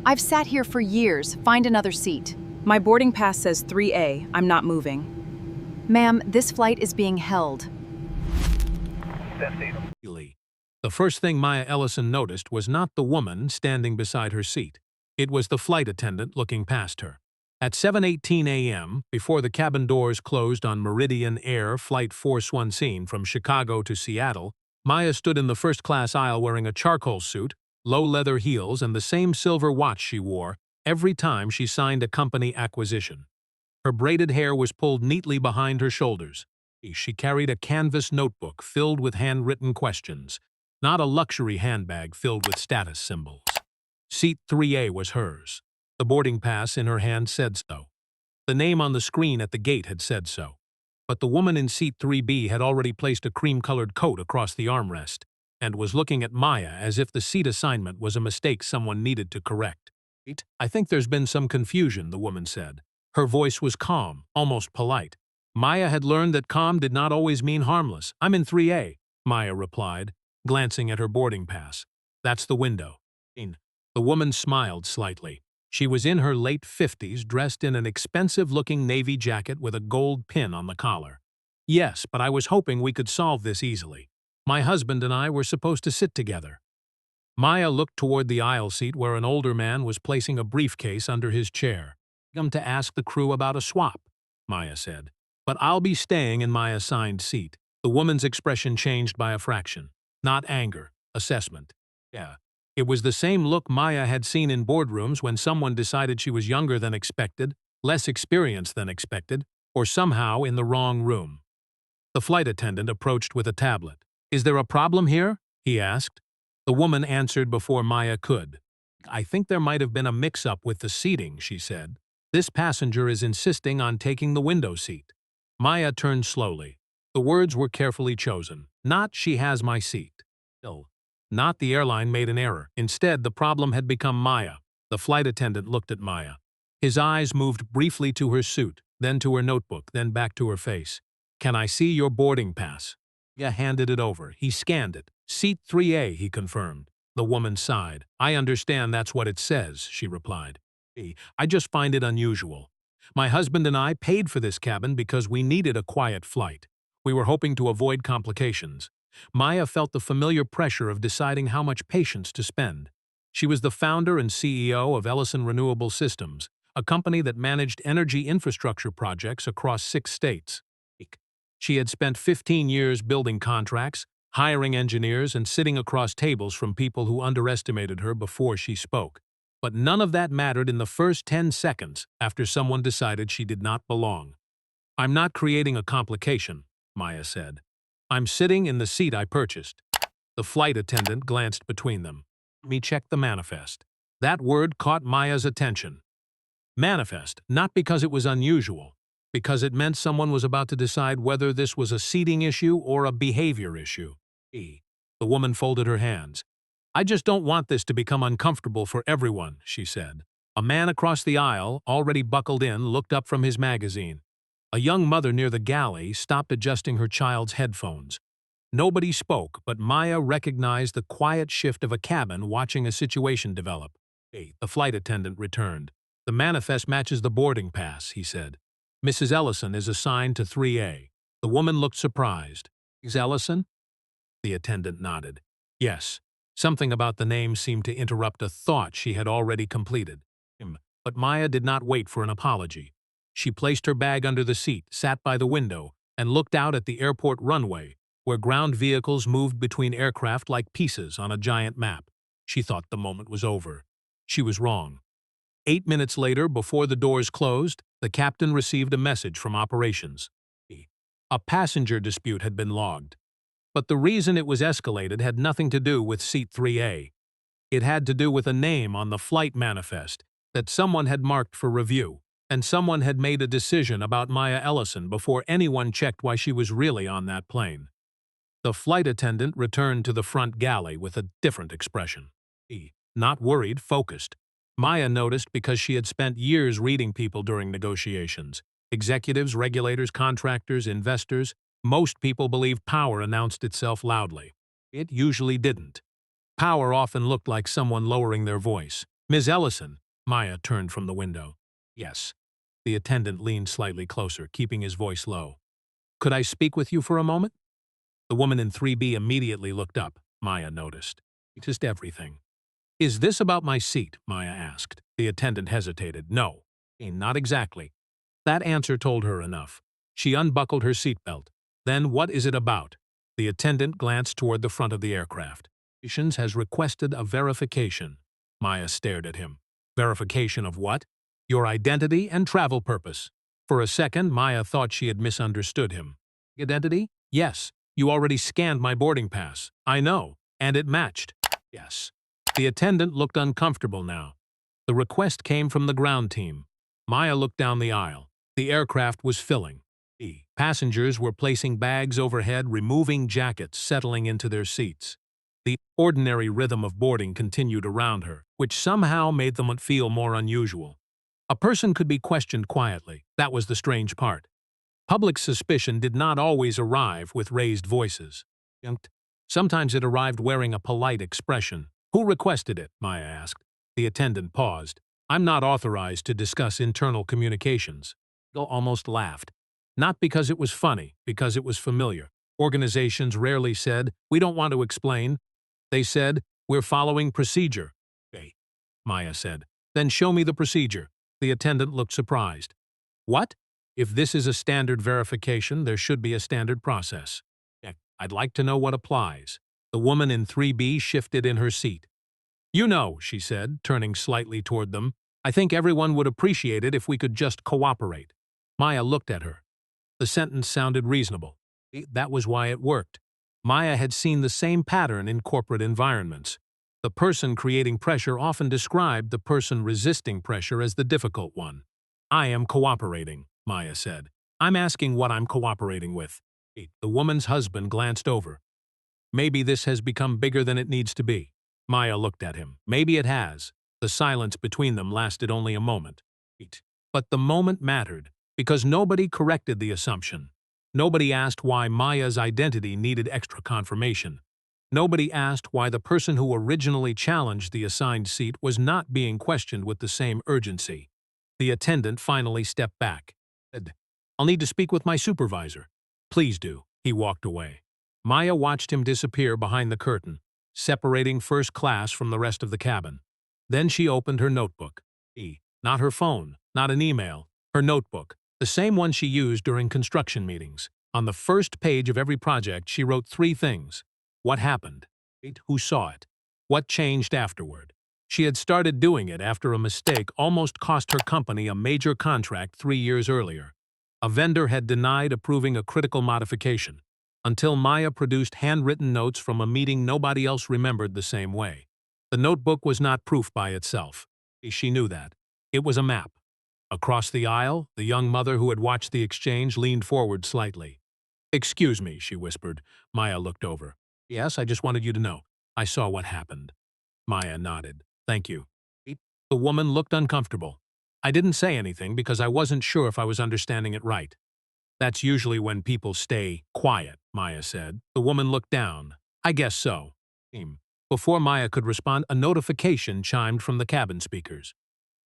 I've sat here for years. Find another seat. My boarding pass says 3A. I'm not moving. Ma'am, this flight is being held. The first thing Maya Ellison noticed was not the woman standing beside her seat. It was the flight attendant looking past her. At 7:18 a.m., before the cabin doors closed on Meridian Air Flight 417 from Chicago to Seattle, Maya stood in the first-class aisle wearing a charcoal suit, low leather heels, and the same silver watch she wore every time she signed a company acquisition. Her braided hair was pulled neatly behind her shoulders. She carried a canvas notebook filled with handwritten questions, not a luxury handbag filled with status symbols. Seat 3A was hers. The boarding pass in her hand said so. The name on the screen at the gate had said so. But the woman in seat 3B had already placed a cream-colored coat across the armrest and was looking at Maya as if the seat assignment was a mistake someone needed to correct. "I think there's been some confusion," the woman said. Her voice was calm, almost polite. Maya had learned that calm did not always mean harmless. "I'm in 3A, Maya replied, glancing at her boarding pass. "That's the window." The woman smiled slightly. She was in her late 50s, dressed in an expensive-looking navy jacket with a gold pin on the collar. "Yes, but I was hoping we could solve this easily. My husband and I were supposed to sit together." Maya looked toward the aisle seat where an older man was placing a briefcase under his chair. "Come to ask the crew about a swap," Maya said. "But I'll be staying in my assigned seat." The woman's expression changed by a fraction. Not anger, assessment. "Yeah." It was the same look Maya had seen in boardrooms when someone decided she was younger than expected, less experienced than expected, or somehow in the wrong room. The flight attendant approached with a tablet. "Is there a problem here?" he asked. The woman answered before Maya could. "I think there might have been a mix-up with the seating," she said. "This passenger is insisting on taking the window seat." Maya turned slowly. The words were carefully chosen. Not "she has my seat." No. Not the airline made an error. Instead, the problem had become Maya. The flight attendant looked at Maya. His eyes moved briefly to her suit, then to her notebook, then back to her face. "Can I see your boarding pass?" Maya handed it over. He scanned it. "Seat 3A, he confirmed. The woman sighed. "I understand that's what it says," she replied. "I just find it unusual. My husband and I paid for this cabin because we needed a quiet flight. We were hoping to avoid complications." Maya felt the familiar pressure of deciding how much patience to spend. She was the founder and CEO of Ellison Renewable Systems, a company that managed energy infrastructure projects across 6 states. She had spent 15 years building contracts, hiring engineers, and sitting across tables from people who underestimated her before she spoke. But none of that mattered in the first 10 seconds after someone decided she did not belong. "I'm not creating a complication," Maya said. "I'm sitting in the seat I purchased." The flight attendant glanced between them. "Let me check the manifest." That word caught Maya's attention. Manifest, not because it was unusual, because it meant someone was about to decide whether this was a seating issue or a behavior issue. The woman folded her hands. "I just don't want this to become uncomfortable for everyone," she said. A man across the aisle, already buckled in, looked up from his magazine. A young mother near the galley stopped adjusting her child's headphones. Nobody spoke, but Maya recognized the quiet shift of a cabin watching a situation develop. The flight attendant returned. "The manifest matches the boarding pass," he said. "Mrs. Ellison is assigned to 3A. The woman looked surprised. "Mrs. Ellison?" The attendant nodded. "Yes." Something about the name seemed to interrupt a thought she had already completed. But Maya did not wait for an apology. She placed her bag under the seat, sat by the window, and looked out at the airport runway, where ground vehicles moved between aircraft like pieces on a giant map. She thought the moment was over. She was wrong. 8 minutes later, before the doors closed, the captain received a message from operations. A passenger dispute had been logged. But the reason it was escalated had nothing to do with Seat 3A. It had to do with a name on the flight manifest that someone had marked for review, and someone had made a decision about Maya Ellison before anyone checked why she was really on that plane. The flight attendant returned to the front galley with a different expression. Not worried, focused. Maya noticed because she had spent years reading people during negotiations. Executives, regulators, contractors, investors. Most people believed power announced itself loudly. It usually didn't. Power often looked like someone lowering their voice. Ms. Ellison, Maya turned from the window. Yes. The attendant leaned slightly closer, keeping his voice low. Could I speak with you for a moment? The woman in 3B immediately looked up, Maya noticed. Just everything. Is this about my seat? Maya asked. The attendant hesitated. No. Not exactly. That answer told her enough. She unbuckled her seatbelt. Then what is it about? The attendant glanced toward the front of the aircraft. Operations has requested a verification. Maya stared at him. Verification of what? Your identity and travel purpose. For a second, Maya thought she had misunderstood him. Identity? Yes. You already scanned my boarding pass. I know. And it matched. Yes. The attendant looked uncomfortable now. The request came from the ground team. Maya looked down the aisle. The aircraft was filling. Passengers were placing bags overhead, removing jackets, settling into their seats. The ordinary rhythm of boarding continued around her, which somehow made them feel more unusual. A person could be questioned quietly. That was the strange part. Public suspicion did not always arrive with raised voices. Sometimes it arrived wearing a polite expression. Who requested it? Maya asked. The attendant paused. I'm not authorized to discuss internal communications. Bill almost laughed. Not because it was funny, because it was familiar. Organizations rarely said, we don't want to explain. They said, we're following procedure. Okay, Maya said. Then show me the procedure. The attendant looked surprised. What? If this is a standard verification, there should be a standard process. I'd like to know what applies. The woman in 3B shifted in her seat. You know, she said, turning slightly toward them, I think everyone would appreciate it if we could just cooperate. Maya looked at her. The sentence sounded reasonable. That was why it worked. Maya had seen the same pattern in corporate environments. The person creating pressure often described the person resisting pressure as the difficult one. I am cooperating, Maya said. I'm asking what I'm cooperating with. The woman's husband glanced over. Maybe this has become bigger than it needs to be. Maya looked at him. Maybe it has. The silence between them lasted only a moment. But the moment mattered, because nobody corrected the assumption. Nobody asked why Maya's identity needed extra confirmation. Nobody asked why the person who originally challenged the assigned seat was not being questioned with the same urgency. The attendant finally stepped back. I'll need to speak with my supervisor. Please do. He walked away. Maya watched him disappear behind the curtain, separating first class from the rest of the cabin. Then she opened her notebook. Not her phone, not an email, her notebook, the same one she used during construction meetings. On the first page of every project, she wrote 3 things. What happened? Who saw it? What changed afterward? She had started doing it after a mistake almost cost her company a major contract 3 years earlier. A vendor had denied approving a critical modification, until Maya produced handwritten notes from a meeting nobody else remembered the same way. The notebook was not proof by itself. She knew that. It was a map. Across the aisle, the young mother who had watched the exchange leaned forward slightly. Excuse me, she whispered. Maya looked over. Yes, I just wanted you to know. I saw what happened. Maya nodded. Thank you. The woman looked uncomfortable. I didn't say anything because I wasn't sure if I was understanding it right. That's usually when people stay quiet, Maya said. The woman looked down. I guess so. Before Maya could respond, a notification chimed from the cabin speakers.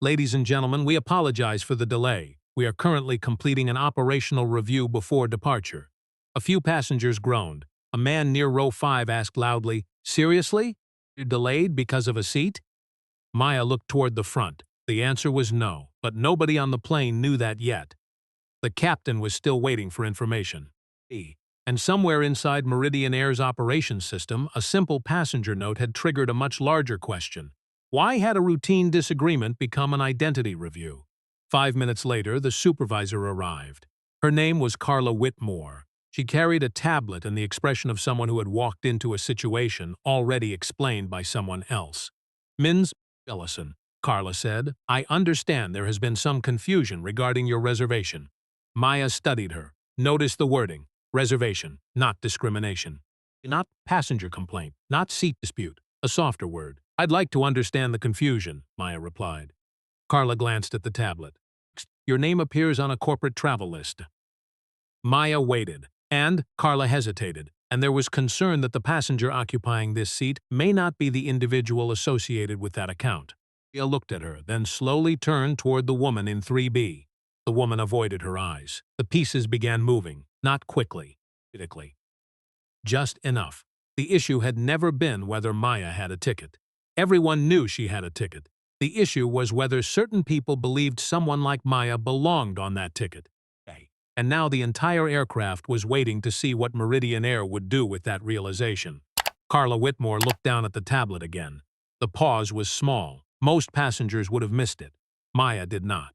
Ladies and gentlemen, we apologize for the delay. We are currently completing an operational review before departure. A few passengers groaned. A man near row 5 asked loudly, Seriously? You're delayed because of a seat? Maya looked toward the front. The answer was no, but nobody on the plane knew that yet. The captain was still waiting for information. And somewhere inside Meridian Air's operations system, a simple passenger note had triggered a much larger question. Why had a routine disagreement become an identity review? 5 minutes later, the supervisor arrived. Her name was Carla Whitmore. She carried a tablet and the expression of someone who had walked into a situation already explained by someone else. Ms. Ellison, Carla said, I understand there has been some confusion regarding your reservation. Maya studied her. Noticed the wording. Reservation, not discrimination. Not passenger complaint, not seat dispute. A softer word. I'd like to understand the confusion, Maya replied. Carla glanced at the tablet. Your name appears on a corporate travel list. Maya waited, and Carla hesitated, and there was concern that the passenger occupying this seat may not be the individual associated with that account. Maya looked at her, then slowly turned toward the woman in 3B. The woman avoided her eyes. The pieces began moving, not quickly, critically. Just enough. The issue had never been whether Maya had a ticket. Everyone knew she had a ticket. The issue was whether certain people believed someone like Maya belonged on that ticket. And now the entire aircraft was waiting to see what Meridian Air would do with that realization. Carla Whitmore looked down at the tablet again. The pause was small. Most passengers would have missed it. Maya did not.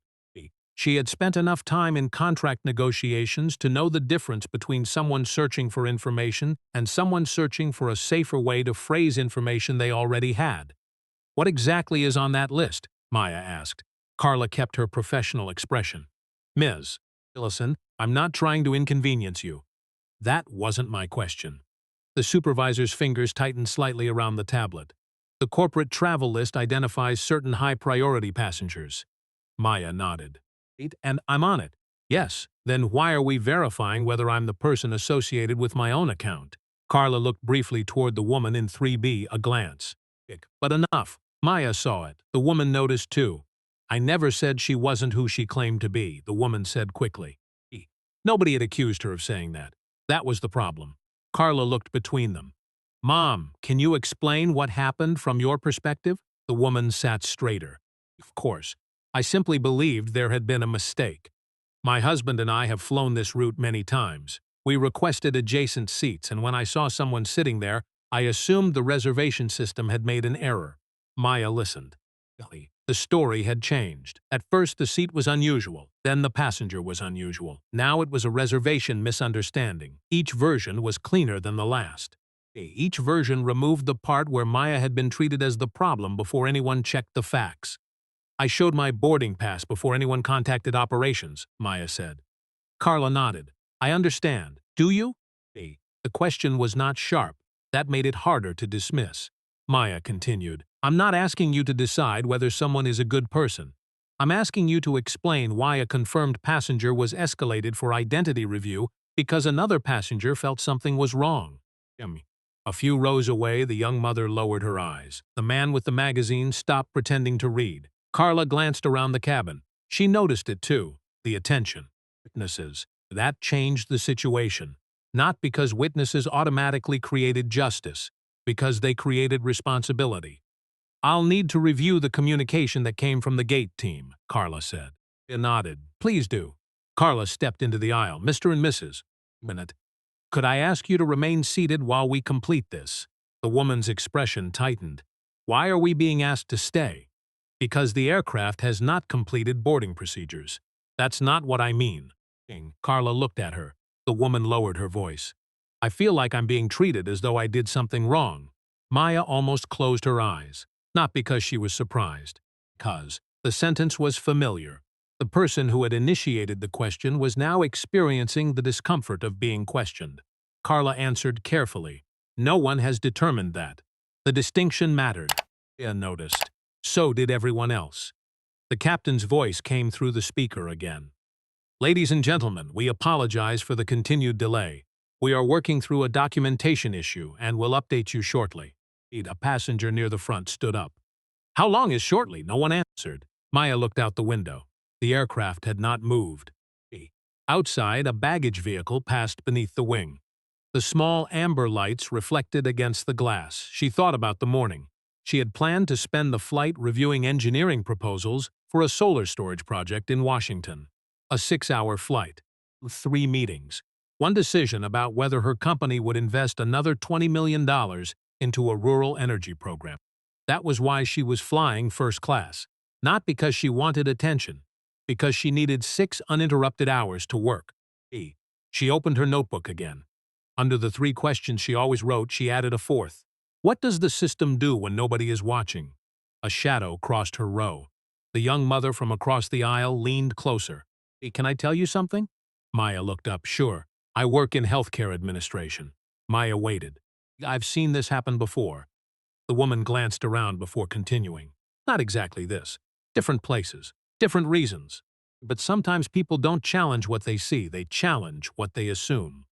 She had spent enough time in contract negotiations to know the difference between someone searching for information and someone searching for a safer way to phrase information they already had. "What exactly is on that list?" Maya asked. Carla kept her professional expression. "Ms. Ellison, I'm not trying to inconvenience you." "That wasn't my question." The supervisor's fingers tightened slightly around the tablet. "The corporate travel list identifies certain high-priority passengers." Maya nodded. "And I'm on it." "Yes, then why are we verifying whether I'm the person associated with my own account?" Carla looked briefly toward the woman in 3B, a glance. "But enough." Maya saw it. The woman noticed too. "I never said she wasn't who she claimed to be," the woman said quickly. Nobody had accused her of saying that. That was the problem. Carla looked between them. "Mom, can you explain what happened from your perspective?" The woman sat straighter. "Of course. I simply believed there had been a mistake. My husband and I have flown this route many times. We requested adjacent seats, and when I saw someone sitting there, I assumed the reservation system had made an error." Maya listened. The story had changed. At first the seat was unusual, then the passenger was unusual. Now it was a reservation misunderstanding. Each version was cleaner than the last. Each version removed the part where Maya had been treated as the problem before anyone checked the facts. "I showed my boarding pass before anyone contacted operations," Maya said. Carla nodded. "I understand. Do you?" The question was not sharp. That made it harder to dismiss. Maya continued. "I'm not asking you to decide whether someone is a good person. I'm asking you to explain why a confirmed passenger was escalated for identity review because another passenger felt something was wrong." A few rows away, the young mother lowered her eyes. The man with the magazine stopped pretending to read. Carla glanced around the cabin. She noticed it too, the attention. Witnesses. That changed the situation. Not because witnesses automatically created justice, because they created responsibility. "I'll need to review the communication that came from the gate team," Carla said. He nodded. "Please do." Carla stepped into the aisle. "Mr. and Mrs. Minute. Could I ask you to remain seated while we complete this?" The woman's expression tightened. "Why are we being asked to stay?" "Because the aircraft has not completed boarding procedures." "That's not what I mean." Carla looked at her. The woman lowered her voice. "I feel like I'm being treated as though I did something wrong." Maya almost closed her eyes. Not because she was surprised. Because the sentence was familiar. The person who had initiated the question was now experiencing the discomfort of being questioned. Carla answered carefully. "No one has determined that. The distinction mattered." Maya noticed. So did everyone else. The captain's voice came through the speaker again. "Ladies and gentlemen, we apologize for the continued delay. We are working through a documentation issue and will update you shortly." A passenger near the front stood up. "How long is shortly?" No one answered. Maya looked out the window. The aircraft had not moved. Outside, a baggage vehicle passed beneath the wing. The small amber lights reflected against the glass. She thought about the morning. She had planned to spend the flight reviewing engineering proposals for a solar storage project in Washington. A 6-hour flight. 3 meetings. One decision about whether her company would invest another $20 million into a rural energy program. That was why she was flying first class. Not because she wanted attention. Because she needed 6 uninterrupted hours to work. She opened her notebook again. Under the 3 questions she always wrote, she added a 4th. What does the system do when nobody is watching? A shadow crossed her row. The young mother from across the aisle leaned closer. "Can I tell you something?" Maya looked up. "Sure. I work in healthcare administration." Maya waited. "I've seen this happen before." The woman glanced around before continuing. "Not exactly this. Different places. Different reasons. But sometimes people don't challenge what they see. They challenge what they assume."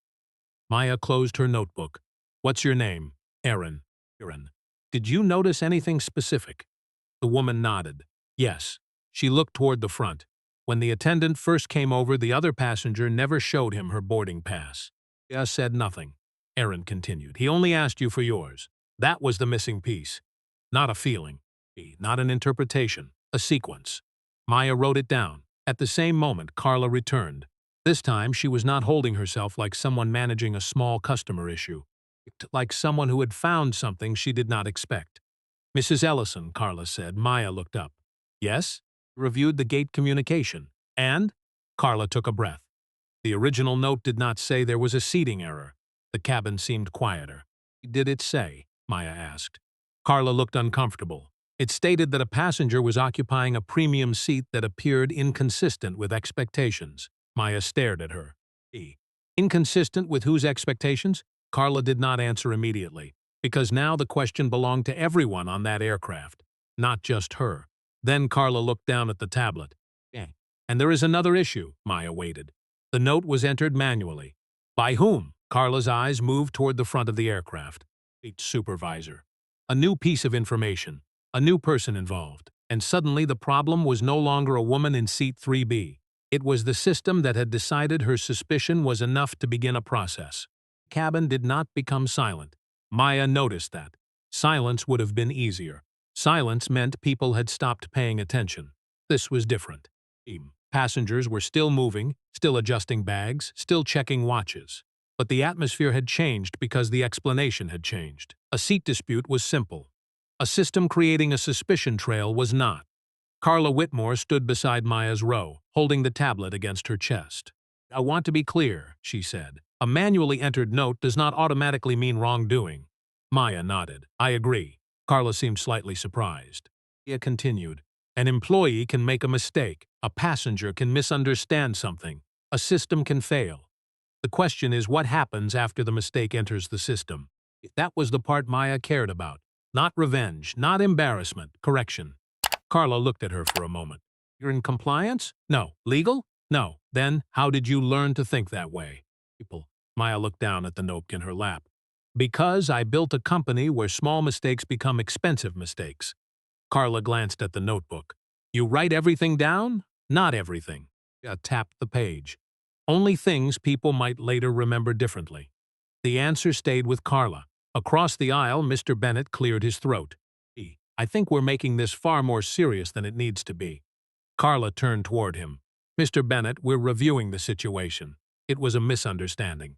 Maya closed her notebook. "What's your name?" "Aaron." "Aaron. Did you notice anything specific?" The woman nodded. Yes. She looked toward the front. When the attendant first came over, the other passenger never showed him her boarding pass. Maya said nothing. Aaron continued. He only asked you for yours. That was the missing piece. Not a feeling. Not an interpretation. A sequence. Maya wrote it down. At the same moment, Carla returned. This time, she was not holding herself like someone managing a small customer issue. Like someone who had found something she did not expect. Mrs. Ellison, Carla said. Maya looked up. Yes? Reviewed the gate communication. And? Carla took a breath. The original note did not say there was a seating error. The cabin seemed quieter. Did it say? Maya asked. Carla looked uncomfortable. It stated that a passenger was occupying a premium seat that appeared inconsistent with expectations. Maya stared at her. Inconsistent with whose expectations? Carla did not answer immediately, because now the question belonged to everyone on that aircraft, not just her. Then Carla looked down at the tablet. And there is another issue, Maya waited. The note was entered manually. By whom? Carla's eyes moved toward the front of the aircraft. Supervisor. A new piece of information. A new person involved. And suddenly the problem was no longer a woman in seat 3B. It was the system that had decided her suspicion was enough to begin a process. The cabin did not become silent. Maya noticed that. Silence would have been easier. Silence meant people had stopped paying attention. This was different. Passengers were still moving, still adjusting bags, still checking watches. But the atmosphere had changed because the explanation had changed. A seat dispute was simple. A system creating a suspicion trail was not. Carla Whitmore stood beside Maya's row, holding the tablet against her chest. I want to be clear, she said. A manually entered note does not automatically mean wrongdoing. Maya nodded. I agree. Carla seemed slightly surprised. Maya continued. An employee can make a mistake. A passenger can misunderstand something. A system can fail. The question is what happens after the mistake enters the system. That was the part Maya cared about. Not revenge, not embarrassment, correction. Carla looked at her for a moment. You're in compliance? No. Legal? No. Then, how did you learn to think that way? Maya looked down at the note in her lap. Because I built a company where small mistakes become expensive mistakes. Carla glanced at the notebook. You write everything down? Not everything. Tapped the page. Only things people might later remember differently. The answer stayed with Carla. Across the aisle, Mr. Bennett cleared his throat. I think we're making this far more serious than it needs to be. Carla turned toward him. Mr. Bennett, we're reviewing the situation. It was a misunderstanding.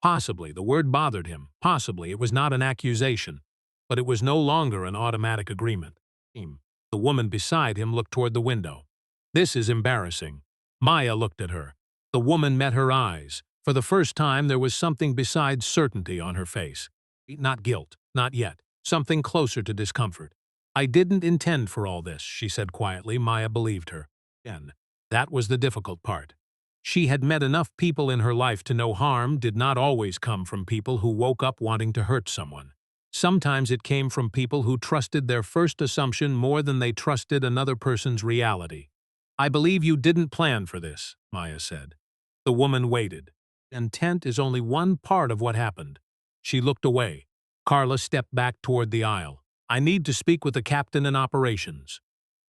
Possibly, the word bothered him. Possibly, it was not an accusation. But it was no longer an automatic agreement. The woman beside him looked toward the window. This is embarrassing. Maya looked at her. The woman met her eyes. For the first time, there was something besides certainty on her face. Not guilt, not yet. Something closer to discomfort. I didn't intend for all this, she said quietly. Maya believed her. Again, that was the difficult part. She had met enough people in her life to know harm did not always come from people who woke up wanting to hurt someone. Sometimes it came from people who trusted their first assumption more than they trusted another person's reality. I believe you didn't plan for this, Maya said. The woman waited. Intent is only one part of what happened. She looked away. Carla stepped back toward the aisle. I need to speak with the captain in operations.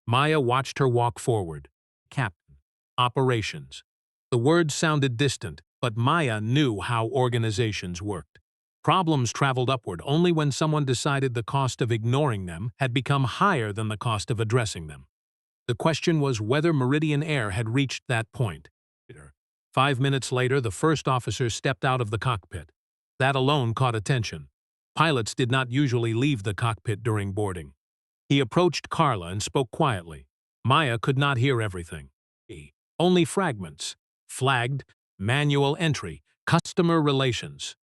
Maya watched her walk forward. Captain. Operations. The words sounded distant, but Maya knew how organizations worked. Problems traveled upward only when someone decided the cost of ignoring them had become higher than the cost of addressing them. The question was whether Meridian Air had reached that point. 5 minutes later, the first officer stepped out of the cockpit. That alone caught attention. Pilots did not usually leave the cockpit during boarding. He approached Carla and spoke quietly. Maya could not hear everything. Only fragments. Flagged, manual entry, customer relations.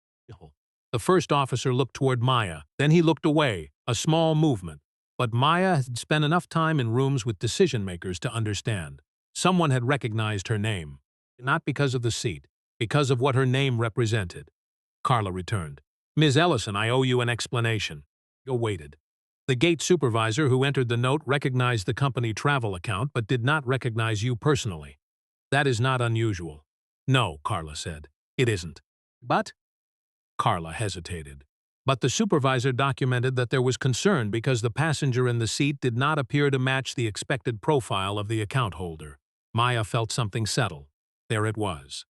The first officer looked toward Maya, then he looked away, a small movement. But Maya had spent enough time in rooms with decision-makers to understand. Someone had recognized her name. Not because of the seat, because of what her name represented. Carla returned. Ms. Ellison, I owe you an explanation. You waited. The gate supervisor who entered the note recognized the company travel account but did not recognize you personally. That is not unusual. No, Carla said. It isn't. But? Carla hesitated. But the supervisor documented that there was concern because the passenger in the seat did not appear to match the expected profile of the account holder. Maya felt something settle. There it was.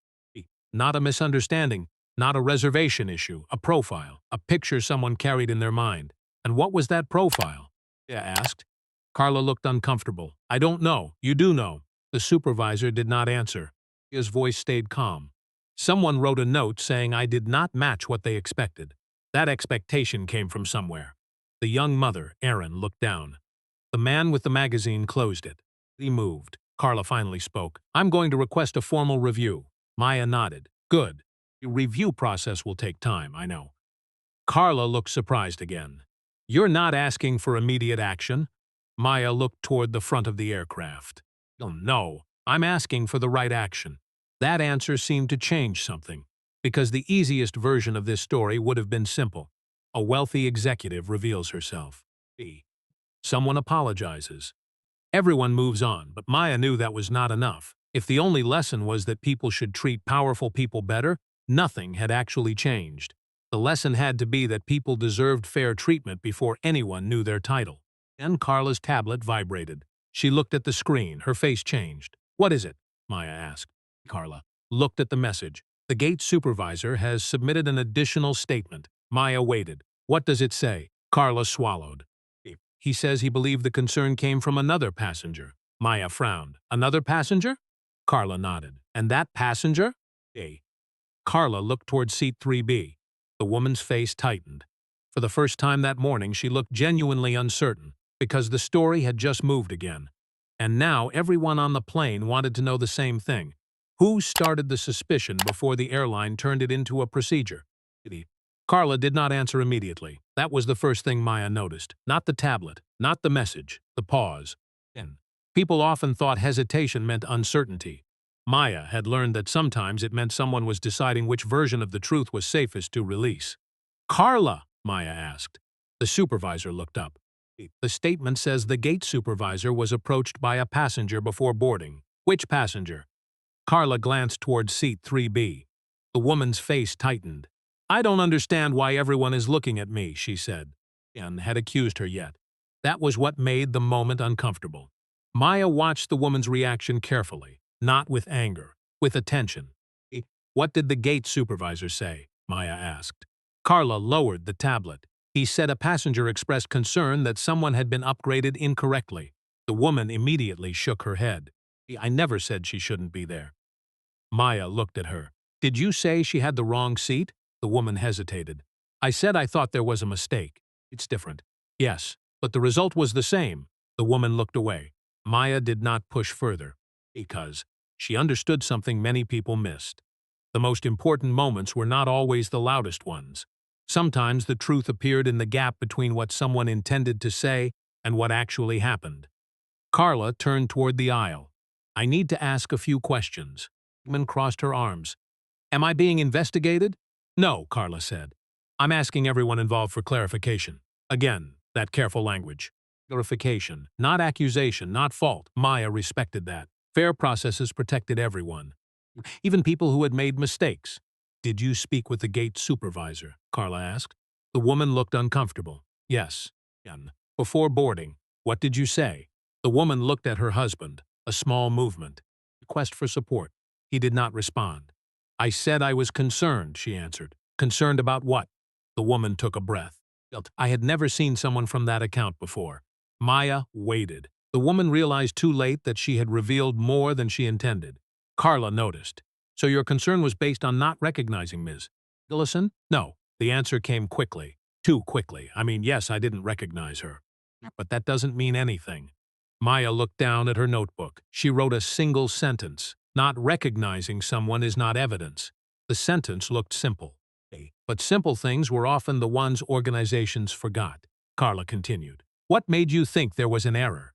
Not a misunderstanding, not a reservation issue, a profile, a picture someone carried in their mind. And what was that profile? Maya asked. Carla looked uncomfortable. I don't know. You do know. The supervisor did not answer. His voice stayed calm. Someone wrote a note saying I did not match what they expected. That expectation came from somewhere. The young mother, Erin, looked down. The man with the magazine closed it. He moved. Carla finally spoke. I'm going to request a formal review. Maya nodded. Good. The review process will take time, I know. Carla looked surprised again. You're not asking for immediate action? Maya looked toward the front of the aircraft. Oh, no, I'm asking for the right action. That answer seemed to change something, because the easiest version of this story would have been simple. A wealthy executive reveals herself. B. Someone apologizes. Everyone moves on, but Maya knew that was not enough. If the only lesson was that people should treat powerful people better, nothing had actually changed. The lesson had to be that people deserved fair treatment before anyone knew their title. Then Carla's tablet vibrated. She looked at the screen, her face changed. What is it? Maya asked. Carla looked at the message. The gate supervisor has submitted an additional statement. Maya waited. What does it say? Carla swallowed. He says he believed the concern came from another passenger. Maya frowned. Another passenger? Carla nodded. And that passenger? A. Carla looked toward seat 3B. The woman's face tightened. For the first time that morning, she looked genuinely uncertain, because the story had just moved again. And now everyone on the plane wanted to know the same thing. Who started the suspicion before the airline turned it into a procedure? Carla did not answer immediately. That was the first thing Maya noticed. Not the tablet, not the message, the pause. People often thought hesitation meant uncertainty. Maya had learned that sometimes it meant someone was deciding which version of the truth was safest to release. Carla, Maya asked. The supervisor looked up. The statement says the gate supervisor was approached by a passenger before boarding. Which passenger? Carla glanced toward seat 3B. The woman's face tightened. I don't understand why everyone is looking at me, she said. None had accused her yet. That was what made the moment uncomfortable. Maya watched the woman's reaction carefully, not with anger, with attention. What did the gate supervisor say? Maya asked. Carla lowered the tablet. He said a passenger expressed concern that someone had been upgraded incorrectly. The woman immediately shook her head. I never said she shouldn't be there. Maya looked at her. Did you say she had the wrong seat? The woman hesitated. I said I thought there was a mistake. It's different. Yes, but the result was the same. The woman looked away. Maya did not push further, because she understood something many people missed. The most important moments were not always the loudest ones. Sometimes the truth appeared in the gap between what someone intended to say and what actually happened. Carla turned toward the aisle. I need to ask a few questions. The woman crossed her arms. Am I being investigated? No, Carla said. I'm asking everyone involved for clarification. Again, that careful language. Clarification, not accusation, not fault. Maya respected that. Fair processes protected everyone, even people who had made mistakes. Did you speak with the gate supervisor? Carla asked. The woman looked uncomfortable. Yes. Before boarding, what did you say? The woman looked at her husband, a small movement. Request for support. He did not respond. I said I was concerned, she answered. Concerned about what? The woman took a breath. I had never seen someone from that account before. Maya waited. The woman realized too late that she had revealed more than she intended. Carla noticed. So your concern was based on not recognizing Ms. Ellison? No. The answer came quickly. Too quickly. I mean, yes, I didn't recognize her. But that doesn't mean anything. Maya looked down at her notebook. She wrote a single sentence. Not recognizing someone is not evidence. The sentence looked simple. But simple things were often the ones organizations forgot. Carla continued. What made you think there was an error?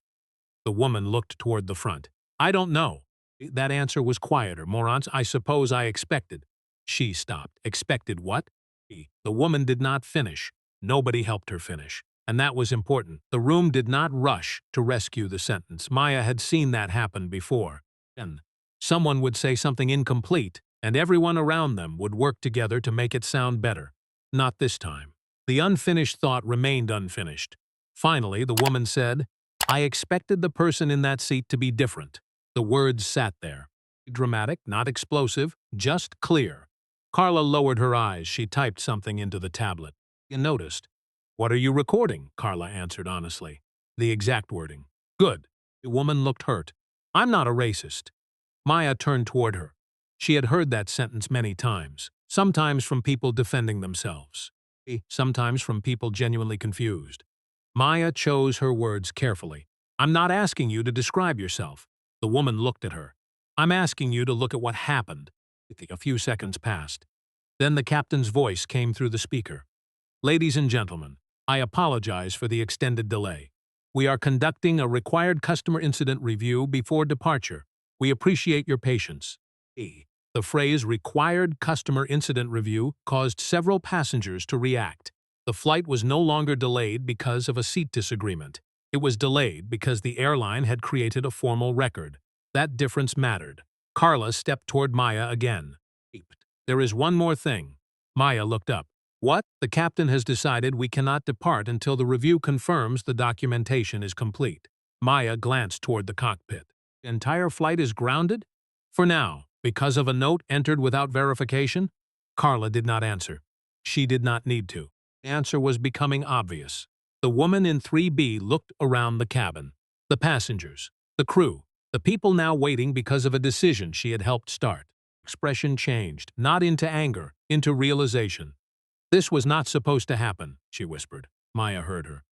The woman looked toward the front. I don't know. That answer was quieter. Morons, I suppose I expected. She stopped. Expected what? The woman did not finish. Nobody helped her finish. And that was important. The room did not rush to rescue the sentence. Maya had seen that happen before. Then someone would say something incomplete, and everyone around them would work together to make it sound better. Not this time. The unfinished thought remained unfinished. Finally, the woman said, "I expected the person in that seat to be different." The words sat there. Dramatic, not explosive, just clear. Carla lowered her eyes. She typed something into the tablet. You noticed. "What are you recording?" Carla answered honestly. The exact wording. "Good." The woman looked hurt. "I'm not a racist." Maya turned toward her. She had heard that sentence many times, sometimes from people defending themselves, sometimes from people genuinely confused. Maya chose her words carefully. "I'm not asking you to describe yourself." The woman looked at her. "I'm asking you to look at what happened." A few seconds passed. Then the captain's voice came through the speaker. "Ladies and gentlemen, I apologize for the extended delay. We are conducting a required customer incident review before departure. We appreciate your patience." The phrase "required customer incident review" caused several passengers to react. The flight was no longer delayed because of a seat disagreement. It was delayed because the airline had created a formal record. That difference mattered. Carla stepped toward Maya again. "There is one more thing." Maya looked up. "What?" "The captain has decided we cannot depart until the review confirms the documentation is complete." Maya glanced toward the cockpit. "The entire flight is grounded?" "For now, because of a note entered without verification." Carla did not answer. She did not need to. The answer was becoming obvious. The woman in 3B looked around the cabin. The passengers, the crew, the people now waiting because of a decision she had helped start. Expression changed, not into anger, into realization. "This was not supposed to happen," she whispered. Maya heard her.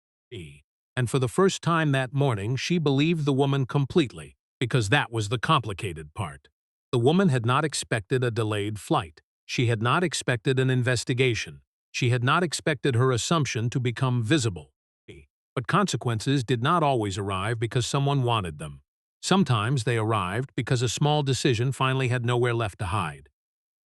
And for the first time that morning, she believed the woman completely, because that was the complicated part. The woman had not expected a delayed flight. She had not expected an investigation. She had not expected her assumption to become visible. But consequences did not always arrive because someone wanted them. Sometimes they arrived because a small decision finally had nowhere left to hide.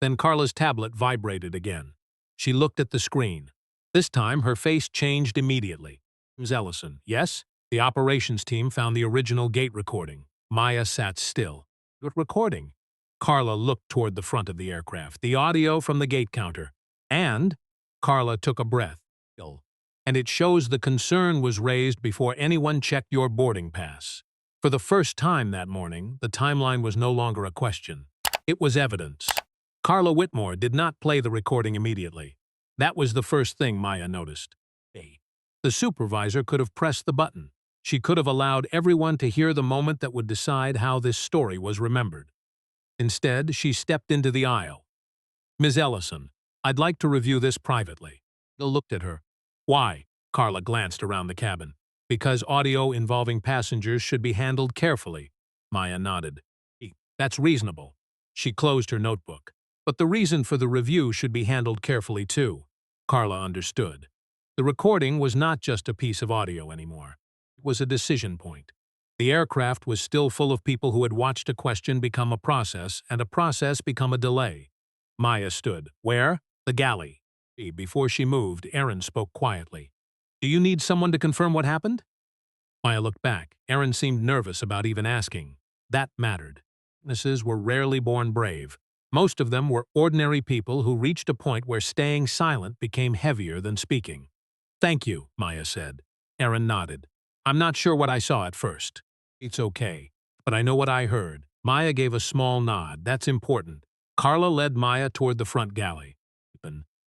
Then Carla's tablet vibrated again. She looked at the screen. This time, her face changed immediately. Ms. Ellison, yes? The operations team found the original gate recording. Maya sat still. "What recording?" Carla looked toward the front of the aircraft. "The audio from the gate counter. And," Carla took a breath, "and it shows the concern was raised before anyone checked your boarding pass." For the first time that morning, the timeline was no longer a question. It was evidence. Carla Whitmore did not play the recording immediately. That was the first thing Maya noticed. The supervisor could have pressed the button. She could have allowed everyone to hear the moment that would decide how this story was remembered. Instead, she stepped into the aisle. "Ms. Ellison, I'd like to review this privately." Bill looked at her. "Why?" Carla glanced around the cabin. "Because audio involving passengers should be handled carefully." Maya nodded. "That's reasonable." She closed her notebook. "But the reason for the review should be handled carefully too." Carla understood. The recording was not just a piece of audio anymore. It was a decision point. The aircraft was still full of people who had watched a question become a process, and a process become a delay. Maya stood. "Where?" "The galley." Before she moved, Aaron spoke quietly. "Do you need someone to confirm what happened?" Maya looked back. Aaron seemed nervous about even asking. That mattered. Witnesses were rarely born brave. Most of them were ordinary people who reached a point where staying silent became heavier than speaking. "Thank you," Maya said. Aaron nodded. "I'm not sure what I saw at first." "It's okay. But I know what I heard." Maya gave a small nod. "That's important." Carla led Maya toward the front galley.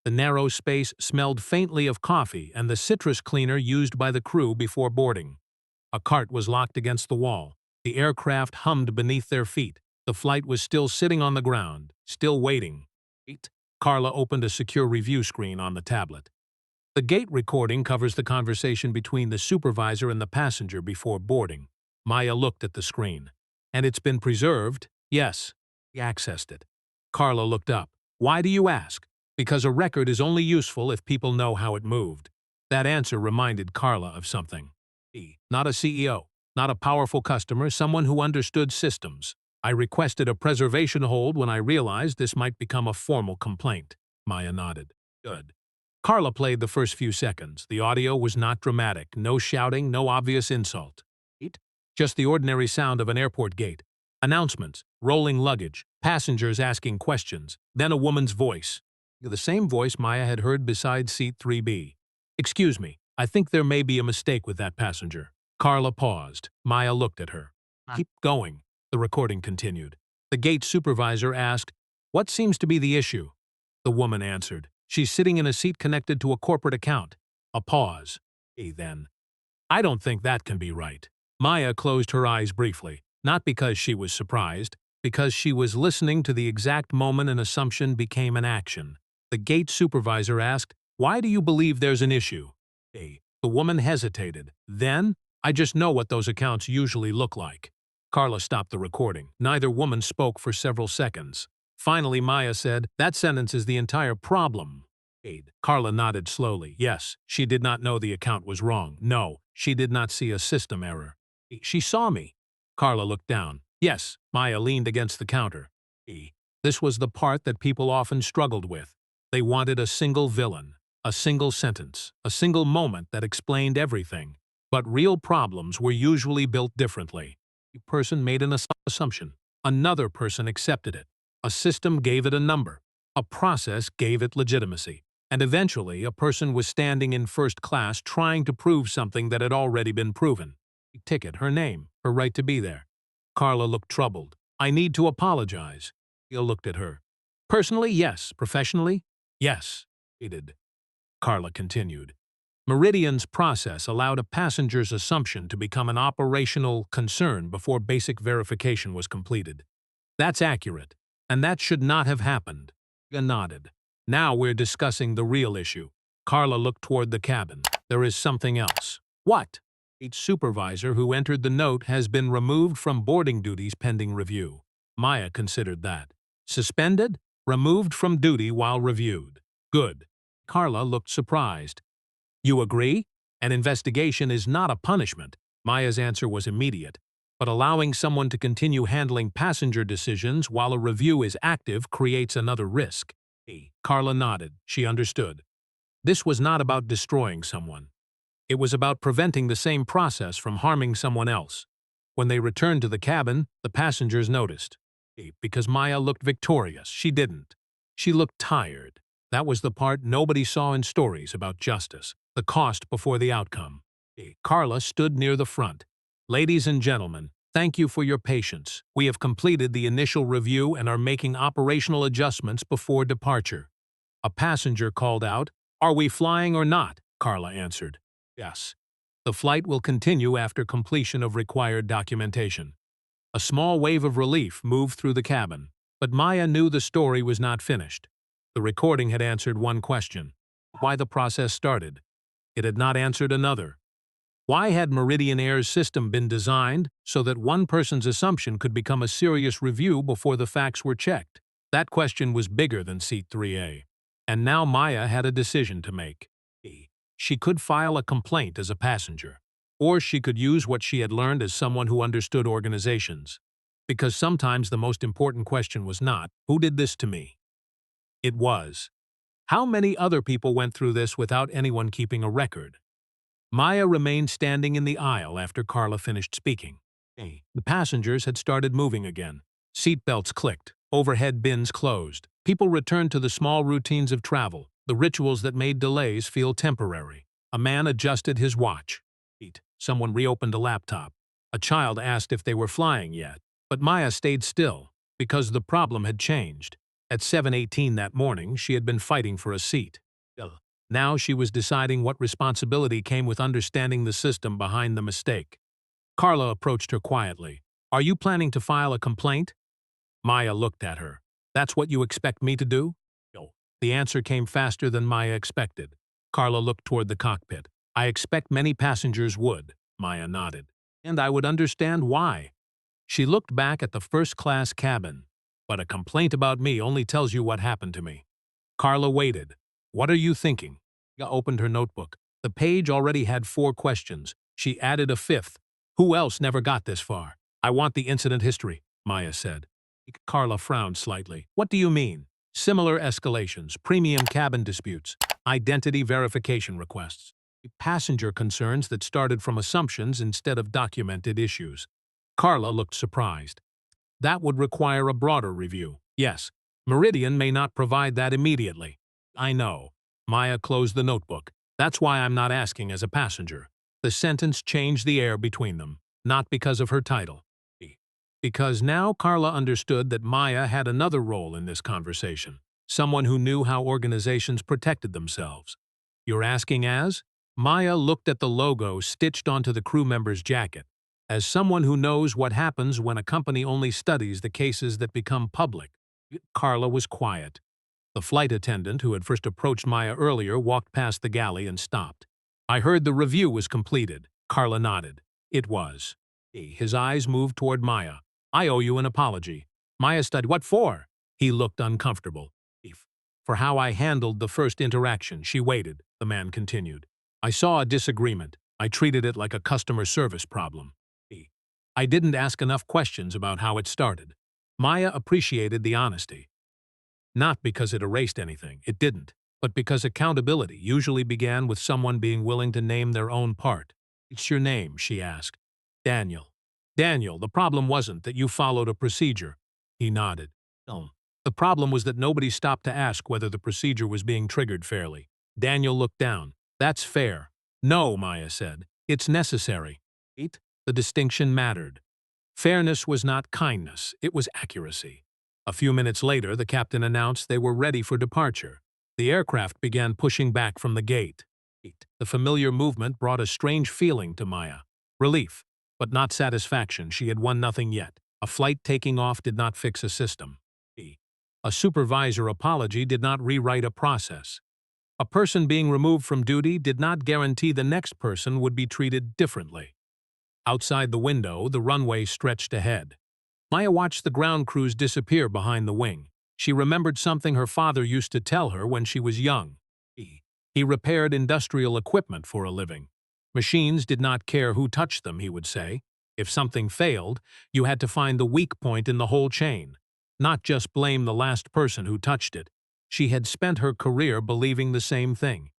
The narrow space smelled faintly of coffee and the citrus cleaner used by the crew before boarding. A cart was locked against the wall. The aircraft hummed beneath their feet. The flight was still sitting on the ground, still waiting. Carla opened a secure review screen on the tablet. The gate recording covers the conversation between the supervisor and the passenger before boarding. Maya looked at the screen. "And it's been preserved?" "Yes." "We accessed it." Carla looked up. "Why do you ask?" "Because a record is only useful if people know how it moved." That answer reminded Carla of something. Not a CEO, not a powerful customer, someone who understood systems. "I requested a preservation hold when I realized this might become a formal complaint." Maya nodded. "Good." Carla played the first few seconds. The audio was not dramatic, no shouting, no obvious insult. Just the ordinary sound of an airport gate. Announcements, rolling luggage, passengers asking questions, then a woman's voice. The same voice Maya had heard beside seat 3B. Excuse me, I think there may be a mistake with that passenger. Carla paused. Maya looked at her. Keep going, the recording continued. The gate supervisor asked, "What seems to be the issue?" The woman answered, "She's sitting in a seat connected to a corporate account." A pause. Then. I don't think that can be right. Maya closed her eyes briefly, not because she was surprised, because she was listening to the exact moment an assumption became an action. The gate supervisor asked, "Why do you believe there's an issue?" The woman hesitated. Then, "I just know what those accounts usually look like." Carla stopped the recording. Neither woman spoke for several seconds. Finally, Maya said, "That sentence is the entire problem." Carla nodded slowly. Yes, she did not know the account was wrong. No, she did not see a system error. She saw me. Carla looked down. Yes, Maya leaned against the counter. This was the part that people often struggled with. They wanted a single villain, a single sentence, a single moment that explained everything. But real problems were usually built differently. A person made an assumption. Another person accepted it. A system gave it a number. A process gave it legitimacy. And eventually, a person was standing in first class trying to prove something that had already been proven. A ticket, her name, her right to be there. Carla looked troubled. "I need to apologize." He looked at her. "Personally, yes. Professionally, yes." He did. Carla continued. Meridian's process allowed a passenger's assumption to become an operational concern before basic verification was completed. That's accurate, and that should not have happened. He nodded. Now we're discussing the real issue. Carla looked toward the cabin. There is something else. What? Each supervisor who entered the note has been removed from boarding duties pending review. Maya considered that. Suspended? Removed from duty while reviewed. Good. Carla looked surprised. You agree? An investigation is not a punishment. Maya's answer was immediate. But allowing someone to continue handling passenger decisions while a review is active creates another risk. Carla nodded. She understood. This was not about destroying someone. It was about preventing the same process from harming someone else. When they returned to the cabin, the passengers noticed. Because Maya looked victorious, she didn't. She looked tired. That was the part nobody saw in stories about justice, the cost before the outcome. Carla stood near the front. Ladies and gentlemen, thank you for your patience. We have completed the initial review and are making operational adjustments before departure. A passenger called out, "Are we flying or not?" Carla answered, "Yes." The flight will continue after completion of required documentation. A small wave of relief moved through the cabin, but Maya knew the story was not finished. The recording had answered one question: why the process started. It had not answered another. Why had Meridian Air's system been designed so that one person's assumption could become a serious review before the facts were checked? That question was bigger than Seat 3A. And now Maya had a decision to make. She could file a complaint as a passenger, or she could use what she had learned as someone who understood organizations. Because sometimes the most important question was not, "Who did this to me?" It was, "How many other people went through this without anyone keeping a record?" Maya remained standing in the aisle after Carla finished speaking. The passengers had started moving again. Seat belts clicked. Overhead bins closed. People returned to the small routines of travel, the rituals that made delays feel temporary. A man adjusted his watch. Someone reopened a laptop. A child asked if they were flying yet. But Maya stayed still, because the problem had changed. At 7:18 that morning, she had been fighting for a seat. Now she was deciding what responsibility came with understanding the system behind the mistake. Carla approached her quietly. "Are you planning to file a complaint?" Maya looked at her. "That's what you expect me to do?" The answer came faster than Maya expected. Carla looked toward the cockpit. "I expect many passengers would." Maya nodded. "And I would understand why." She looked back at the first-class cabin. "But a complaint about me only tells you what happened to me." Carla waited. "What are you thinking?" Maya opened her notebook. The page already had 4 questions. She added a 5th. "Who else never got this far?" "I want the incident history," Maya said. Carla frowned slightly. "What do you mean?" "Similar escalations, premium cabin disputes, identity verification requests, passenger concerns that started from assumptions instead of documented issues." Carla looked surprised. "That would require a broader review." "Yes, Meridian may not provide that immediately." "I know." Maya closed the notebook. That's why I'm not asking as a passenger. The sentence changed the air between them, not because of her title. Because now Carla understood that Maya had another role in this conversation, someone who knew how organizations protected themselves. You're asking as? Maya looked at the logo stitched onto the crew member's jacket. As someone who knows what happens when a company only studies the cases that become public. Carla was quiet. The flight attendant who had first approached Maya earlier walked past the galley and stopped. I heard the review was completed. Carla nodded. It was. His eyes moved toward Maya. I owe you an apology. Maya studied. What for? He looked uncomfortable. For how I handled the first interaction. She waited, the man continued. I saw a disagreement. I treated it like a customer service problem. I didn't ask enough questions about how it started. Maya appreciated the honesty. Not because it erased anything, it didn't, but because accountability usually began with someone being willing to name their own part. What's your name? She asked. Daniel. Daniel, the problem wasn't that you followed a procedure. He nodded. No. The problem was that nobody stopped to ask whether the procedure was being triggered fairly. Daniel looked down. That's fair. No, Maya said. It's necessary. The distinction mattered. Fairness was not kindness, it was accuracy. A few minutes later, the captain announced they were ready for departure. The aircraft began pushing back from the gate. The familiar movement brought a strange feeling to Maya. Relief, but not satisfaction. She had won nothing yet. A flight taking off did not fix a system. A supervisor apology did not rewrite a process. A person being removed from duty did not guarantee the next person would be treated differently. Outside the window, the runway stretched ahead. Maya watched the ground crews disappear behind the wing. She remembered something her father used to tell her when she was young. He repaired industrial equipment for a living. Machines did not care who touched them, he would say. If something failed, you had to find the weak point in the whole chain, not just blame the last person who touched it. She had spent her career believing the same thing.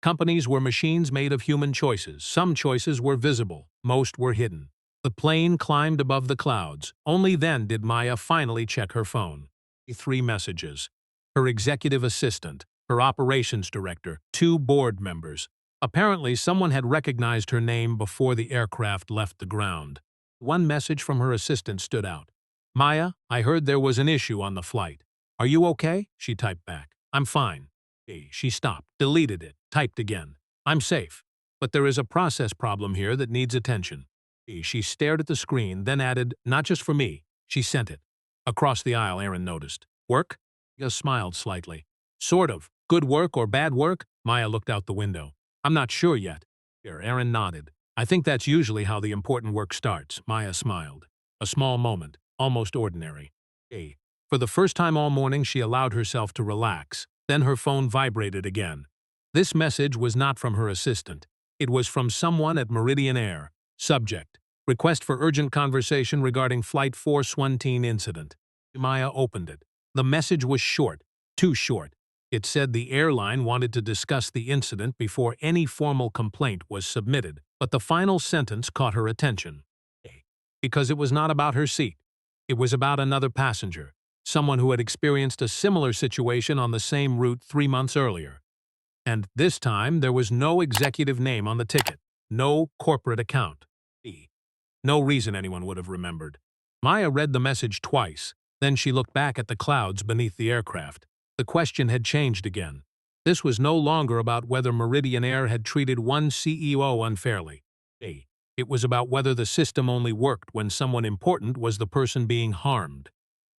Companies were machines made of human choices. Some choices were visible, most were hidden. The plane climbed above the clouds. Only then did Maya finally check her phone. 3 messages. Her executive assistant, her operations director, 2 board members. Apparently, someone had recognized her name before the aircraft left the ground. One message from her assistant stood out. Maya, I heard there was an issue on the flight. Are you okay? She typed back. I'm fine. She stopped, deleted it, typed again. I'm safe. But there is a process problem here that needs attention. She stared at the screen, then added, not just for me. She sent it. Across the aisle, Aaron noticed. Work? Maya smiled slightly. Sort of. Good work or bad work? Maya looked out the window. I'm not sure yet. Aaron nodded. I think that's usually how the important work starts. Maya smiled. A small moment, almost ordinary. For the first time all morning, she allowed herself to relax. Then her phone vibrated again. This message was not from her assistant. It was from someone at Meridian Air. Subject: request for urgent conversation regarding Flight 417 incident. Maya opened it. The message was short, too short. It said the airline wanted to discuss the incident before any formal complaint was submitted, but the final sentence caught her attention. Because it was not about her seat. It was about another passenger, someone who had experienced a similar situation on the same route 3 months earlier. And this time, there was no executive name on the ticket, no corporate account. No reason anyone would have remembered. Maya read the message twice, then she looked back at the clouds beneath the aircraft. The question had changed again. This was no longer about whether Meridian Air had treated one CEO unfairly. It was about whether the system only worked when someone important was the person being harmed.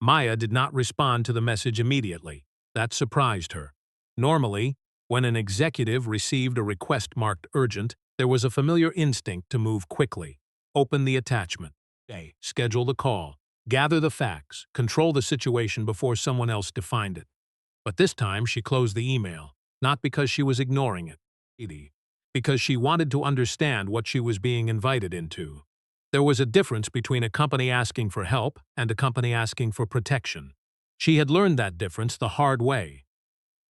Maya did not respond to the message immediately. That surprised her. Normally, when an executive received a request marked urgent, there was a familiar instinct to move quickly. Open the attachment. Schedule the call. Gather the facts. Control the situation before someone else defined it. But this time she closed the email, not because she was ignoring it, because she wanted to understand what she was being invited into. There was a difference between a company asking for help and a company asking for protection. She had learned that difference the hard way.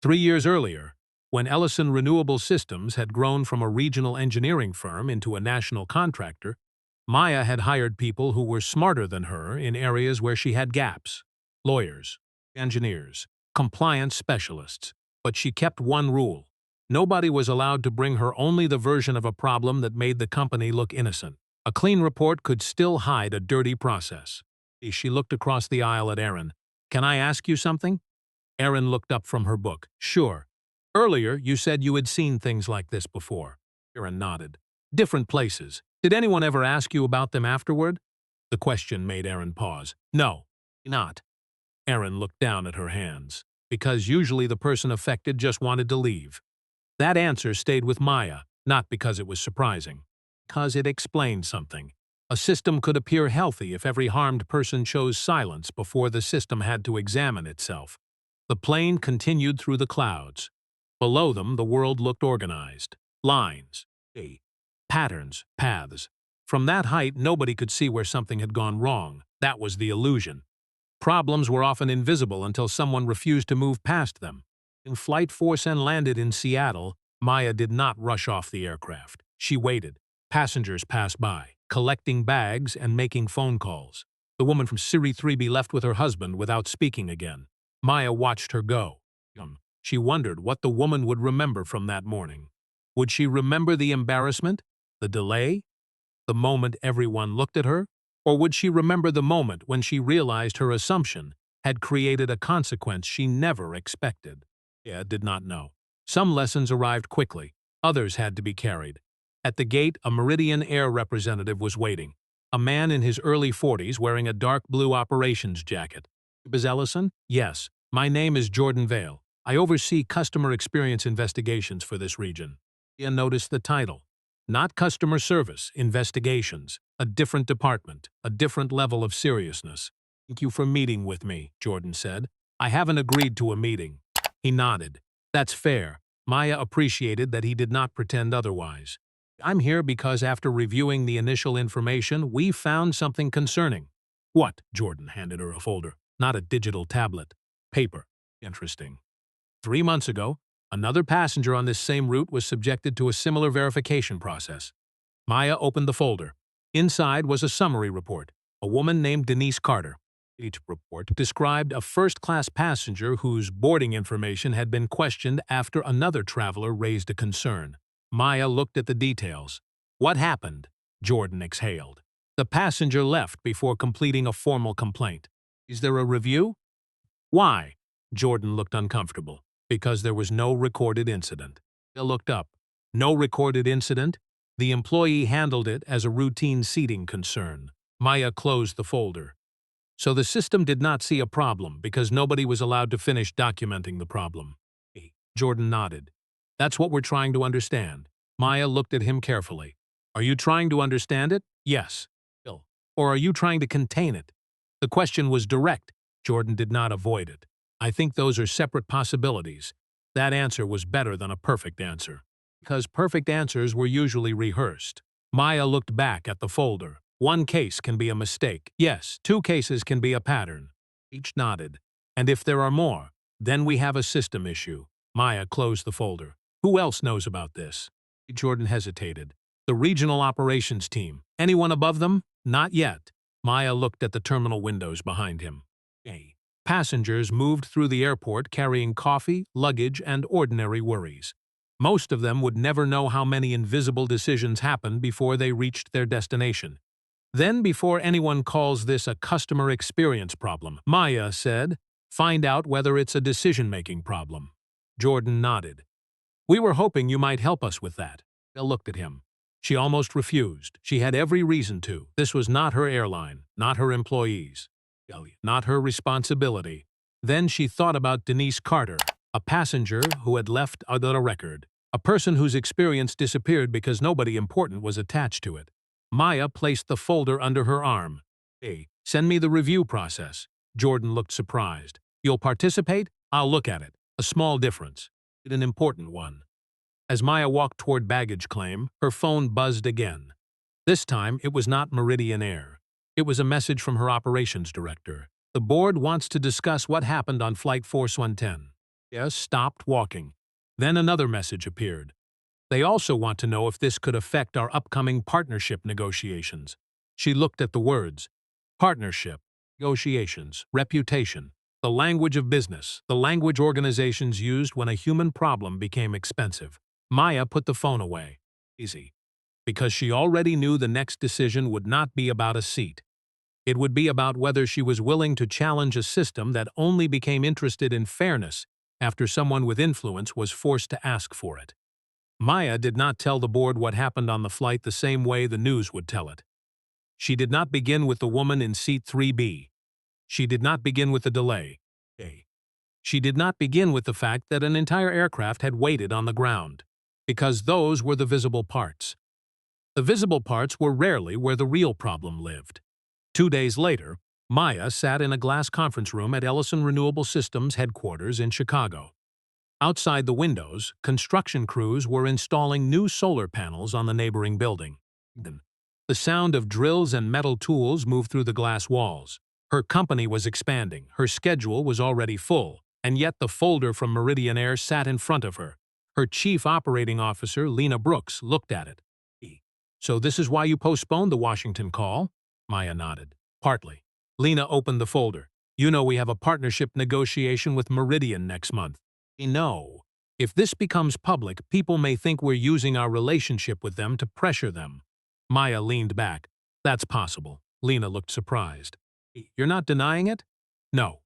3 years earlier, when Ellison Renewable Systems had grown from a regional engineering firm into a national contractor, Maya had hired people who were smarter than her in areas where she had gaps: lawyers, engineers, compliance specialists. But she kept one rule: Nobody was allowed to bring her only the version of a problem that made the company look innocent. A clean report could still hide a dirty process. She looked across the aisle at Aaron. "Can I ask you something?" Aaron looked up from her book. "Sure. Earlier, you said you had seen things like this before." Aaron nodded. "Different places. Did anyone ever ask you about them afterward?" The question made Aaron pause. "No, not." Aaron looked down at her hands. "Because usually the person affected just wanted to leave." That answer stayed with Maya, not because it was surprising. Because it explained something. A system could appear healthy if every harmed person chose silence before the system had to examine itself. The plane continued through the clouds. Below them, the world looked organized. Lines, patterns, paths. From that height, nobody could see where something had gone wrong. That was the illusion. Problems were often invisible until someone refused to move past them. When Flight 410 landed in Seattle, Maya did not rush off the aircraft. She waited. Passengers passed by, collecting bags and making phone calls. The woman from Siri 3B left with her husband without speaking again. Maya watched her go. She wondered what the woman would remember from that morning. Would she remember the embarrassment, the delay, the moment everyone looked at her? Or would she remember the moment when she realized her assumption had created a consequence she never expected? Maya did not know. Some lessons arrived quickly. Others had to be carried. At the gate, a Meridian Air representative was waiting. A man in his early 40s wearing a dark blue operations jacket. "Maya Ellison?" "Yes. My name is Jordan Vale. I oversee customer experience investigations for this region." Maya noticed the title. Not customer service, investigations. A different department, a different level of seriousness. "Thank you for meeting with me," Jordan said. "I haven't agreed to a meeting." He nodded. "That's fair." Maya appreciated that he did not pretend otherwise. "I'm here because after reviewing the initial information, we found something concerning." "What?" Jordan handed her a folder. Not a digital tablet. Paper. "Interesting. 3 months ago, another passenger on this same route was subjected to a similar verification process." Maya opened the folder. Inside was a summary report. A woman named Denise Carter. Each report described a first-class passenger whose boarding information had been questioned after another traveler raised a concern. Maya looked at the details. "What happened?" Jordan exhaled. "The passenger left before completing a formal complaint." "Is there a review?" "Why?" Jordan looked uncomfortable. "Because there was no recorded incident." Maya looked up. "No recorded incident?" The employee handled it as a routine seating concern. Maya closed the folder. "So the system did not see a problem because nobody was allowed to finish documenting the problem." Jordan nodded. "That's what we're trying to understand." Maya looked at him carefully. "Are you trying to understand it?" "Yes." "Or are you trying to contain it?" The question was direct. Jordan did not avoid it. "I think those are separate possibilities." That answer was better than a perfect answer. Because perfect answers were usually rehearsed. Maya looked back at the folder. "One case can be a mistake. Yes, 2 cases can be a pattern." Each nodded. "And if there are more, then we have a system issue." Maya closed the folder. "Who else knows about this?" Jordan hesitated. "The regional operations team. Anyone above them?" "Not yet." Maya looked at the terminal windows behind him. Passengers moved through the airport carrying coffee, luggage, and ordinary worries. Most of them would never know how many invisible decisions happened before they reached their destination. Then, before anyone calls this a customer experience problem, Maya said, "Find out whether it's a decision-making problem." Jordan nodded. "We were hoping you might help us with that." Bill looked at him. She almost refused. She had every reason to. This was not her airline, not her employees, not her responsibility. Then she thought about Denise Carter, a passenger who had left a record, a person whose experience disappeared because nobody important was attached to it. Maya placed the folder under her arm. "Hey, send me the review process." Jordan looked surprised. "You'll participate? I'll look at it. A small difference. An important one." As Maya walked toward baggage claim, her phone buzzed again. This time, it was not Meridian Air. It was a message from her operations director. "The board wants to discuss what happened on Flight 410. Yes, stopped walking. Then another message appeared. "They also want to know if this could affect our upcoming partnership negotiations." She looked at the words. Partnership, negotiations, reputation. The language of business, the language organizations used when a human problem became expensive. Maya put the phone away. Easy. Because she already knew the next decision would not be about a seat. It would be about whether she was willing to challenge a system that only became interested in fairness after someone with influence was forced to ask for it. Maya did not tell the board what happened on the flight the same way the news would tell it. She did not begin with the woman in seat 3B. She did not begin with the delay. A. She did not begin with the fact that an entire aircraft had waited on the ground, because those were the visible parts. The visible parts were rarely where the real problem lived. 2 days later, Maya sat in a glass conference room at Ellison Renewable Systems headquarters in Chicago. Outside the windows, construction crews were installing new solar panels on the neighboring building. The sound of drills and metal tools moved through the glass walls. Her company was expanding, her schedule was already full, and yet the folder from Meridian Air sat in front of her. Her chief operating officer, Lena Brooks, looked at it. "So this is why you postponed the Washington call?" Maya nodded. "Partly." Lena opened the folder. "You know we have a partnership negotiation with Meridian next month." "No. If this becomes public, people may think we're using our relationship with them to pressure them." Maya leaned back. "That's possible." Lena looked surprised. "You're not denying it?" "No."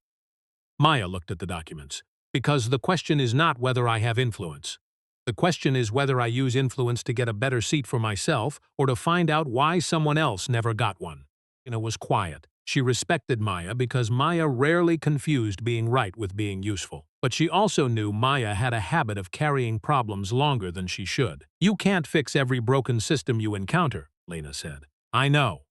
Maya looked at the documents. "Because the question is not whether I have influence. The question is whether I use influence to get a better seat for myself or to find out why someone else never got one." Lena was quiet. She respected Maya because Maya rarely confused being right with being useful. But she also knew Maya had a habit of carrying problems longer than she should. "You can't fix every broken system you encounter," Lena said. "I know."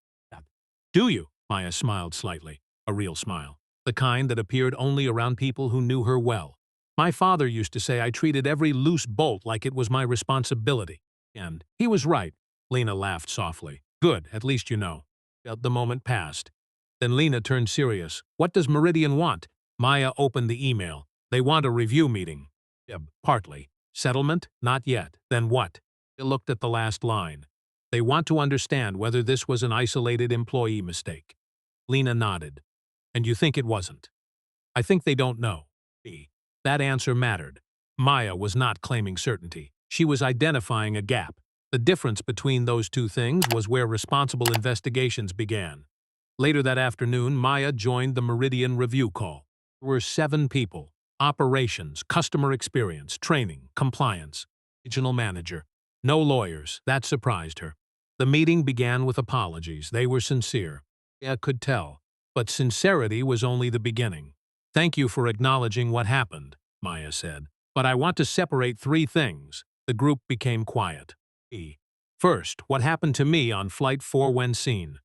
"Do you?" Maya smiled slightly, a real smile, the kind that appeared only around people who knew her well. "My father used to say I treated every loose bolt like it was my responsibility. And he was right." Lena laughed softly. "Good, at least you know." The moment passed. Then Lena turned serious. "What does Meridian want?" Maya opened the email. "They want a review meeting." "Partly. Settlement? Not yet. Then what?" They looked at the last line. "They want to understand whether this was an isolated employee mistake." Lena nodded. "And you think it wasn't?" "I think they don't know." That answer mattered. Maya was not claiming certainty. She was identifying a gap. The difference between those two things was where responsible investigations began. Later that afternoon, Maya joined the Meridian review call. There were 7 people: operations, customer experience, training, compliance, regional manager. No lawyers. That surprised her. The meeting began with apologies. They were sincere. Maya could tell. But sincerity was only the beginning. "Thank you for acknowledging what happened," Maya said. "But I want to separate 3 things." The group became quiet. First, what happened to me on Flight 4 when seen.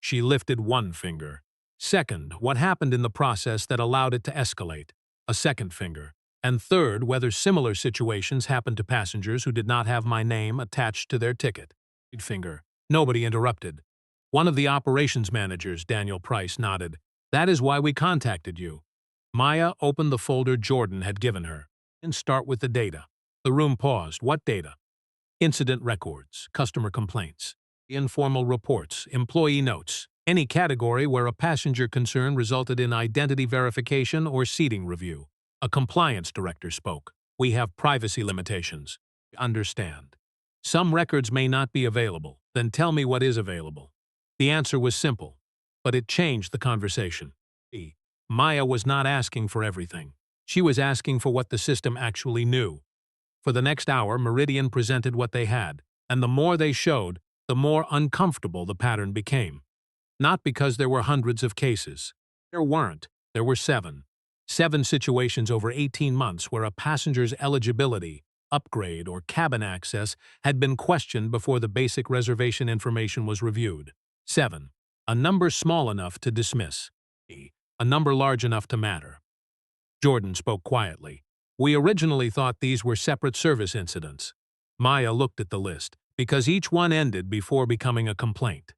She lifted one finger. Second, what happened in the process that allowed it to escalate. A second finger. And third, whether similar situations happened to passengers who did not have my name attached to their ticket. Finger. Nobody interrupted. "One of the operations managers," Daniel Price nodded. "That is why we contacted you." Maya opened the folder Jordan had given her. "And start with the data." The room paused. "What data?" "Incident records, customer complaints, informal reports, employee notes, any category where a passenger concern resulted in identity verification or seating review." A compliance director spoke. "We have privacy limitations." "Understand. Some records may not be available. Then tell me what is available." The answer was simple, but it changed the conversation. Maya was not asking for everything. She was asking for what the system actually knew. For the next hour, Meridian presented what they had, and the more they showed, the more uncomfortable the pattern became. Not because there were hundreds of cases. There weren't. There were 7. 7 situations over 18 months where a passenger's eligibility, upgrade, or cabin access had been questioned before the basic reservation information was reviewed. 7. A number small enough to dismiss. A number large enough to matter. Jordan spoke quietly. "We originally thought these were separate service incidents." Maya looked at the list, because each one ended before becoming a complaint.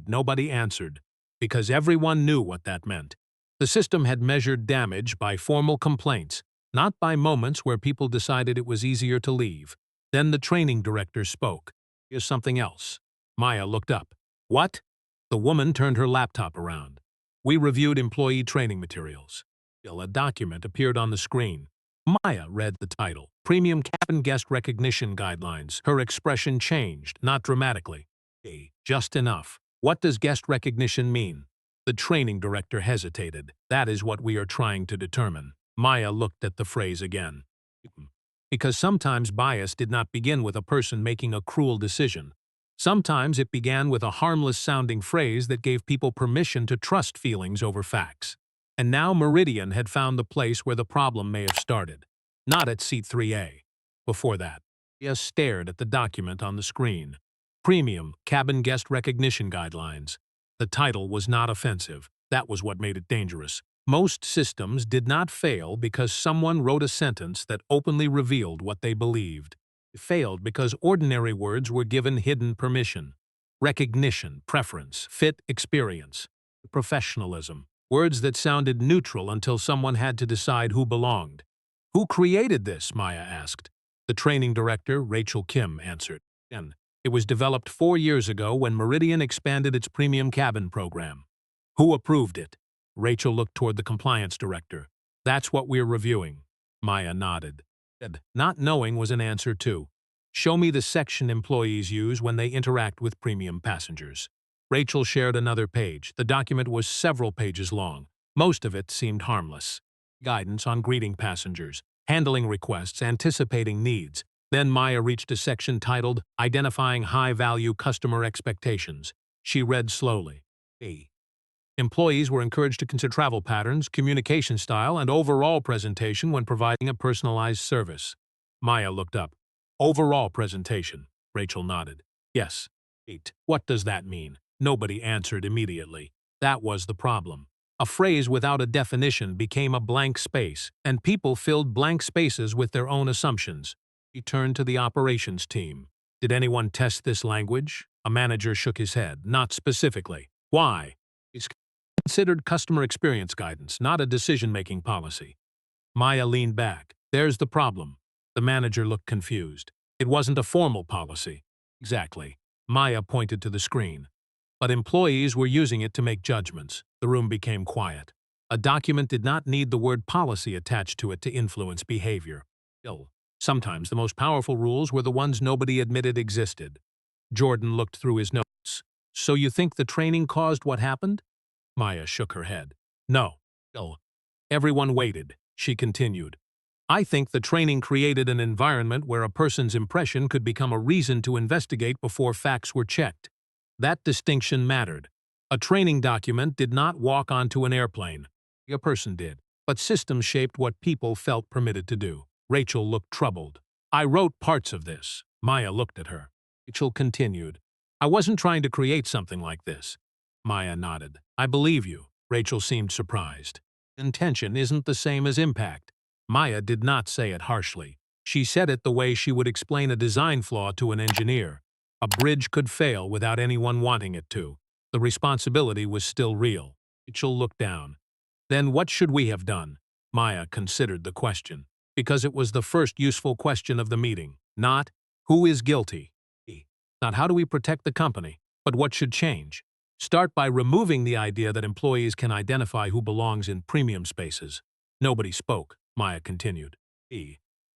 Nobody answered, because everyone knew what that meant. The system had measured damage by formal complaints, not by moments where people decided it was easier to leave. Then the training director spoke. "Here's something else." Maya looked up. "What?" The woman turned her laptop around. "We reviewed employee training materials. A document appeared on the screen. Maya read the title, Premium Cabin Guest Recognition Guidelines. Her expression changed, not dramatically. Just enough. What does guest recognition mean? The training director hesitated. That is what we are trying to determine. Maya looked at the phrase again. Because sometimes bias did not begin with a person making a cruel decision. Sometimes it began with a harmless-sounding phrase that gave people permission to trust feelings over facts. And now Meridian had found the place where the problem may have started. Not at seat 3A. Before that, Maya stared at the document on the screen. Premium Cabin Guest Recognition Guidelines. The title was not offensive. That was what made it dangerous. Most systems did not fail because someone wrote a sentence that openly revealed what they believed. It failed because ordinary words were given hidden permission. Recognition, preference, fit, experience, professionalism. Words that sounded neutral until someone had to decide who belonged. Who created this? Maya asked. The training director, Rachel Kim, answered. It was developed 4 years ago when Meridian expanded its premium cabin program. Who approved it? Rachel looked toward the compliance director. That's what we're reviewing. Maya nodded. Not knowing was an answer too. Show me the section employees use when they interact with premium passengers. Rachel shared another page. The document was several pages long. Most of it seemed harmless. Guidance on greeting passengers, handling requests, anticipating needs. Then Maya reached a section titled Identifying High-Value Customer Expectations. She read slowly. Employees were encouraged to consider travel patterns, communication style, and overall presentation when providing a personalized service. Maya looked up. Overall presentation. Rachel nodded. Yes. What does that mean? Nobody answered immediately. That was the problem. A phrase without a definition became a blank space, and people filled blank spaces with their own assumptions. He turned to the operations team. Did anyone test this language? A manager shook his head. Not specifically. Why? It's considered customer experience guidance, not a decision-making policy. Maya leaned back. There's the problem. The manager looked confused. It wasn't a formal policy. Exactly. Maya pointed to the screen. But employees were using it to make judgments. The room became quiet. A document did not need the word policy attached to it to influence behavior. Sometimes the most powerful rules were the ones nobody admitted existed. Jordan looked through his notes. So you think the training caused what happened? Maya shook her head. No. Everyone waited, she continued. I think the training created an environment where a person's impression could become a reason to investigate before facts were checked. That distinction mattered. A training document did not walk onto an airplane. A person did. But systems shaped what people felt permitted to do. Rachel looked troubled. I wrote parts of this. Maya looked at her. Rachel continued. I wasn't trying to create something like this. Maya nodded. I believe you. Rachel seemed surprised. Intention isn't the same as impact. Maya did not say it harshly. She said it the way she would explain a design flaw to an engineer. A bridge could fail without anyone wanting it to. The responsibility was still real. Rachel looked down. Then what should we have done? Maya considered the question. Because it was the first useful question of the meeting. Not, who is guilty? Not how do we protect the company, but what should change? Start by removing the idea that employees can identify who belongs in premium spaces. Nobody spoke, Maya continued.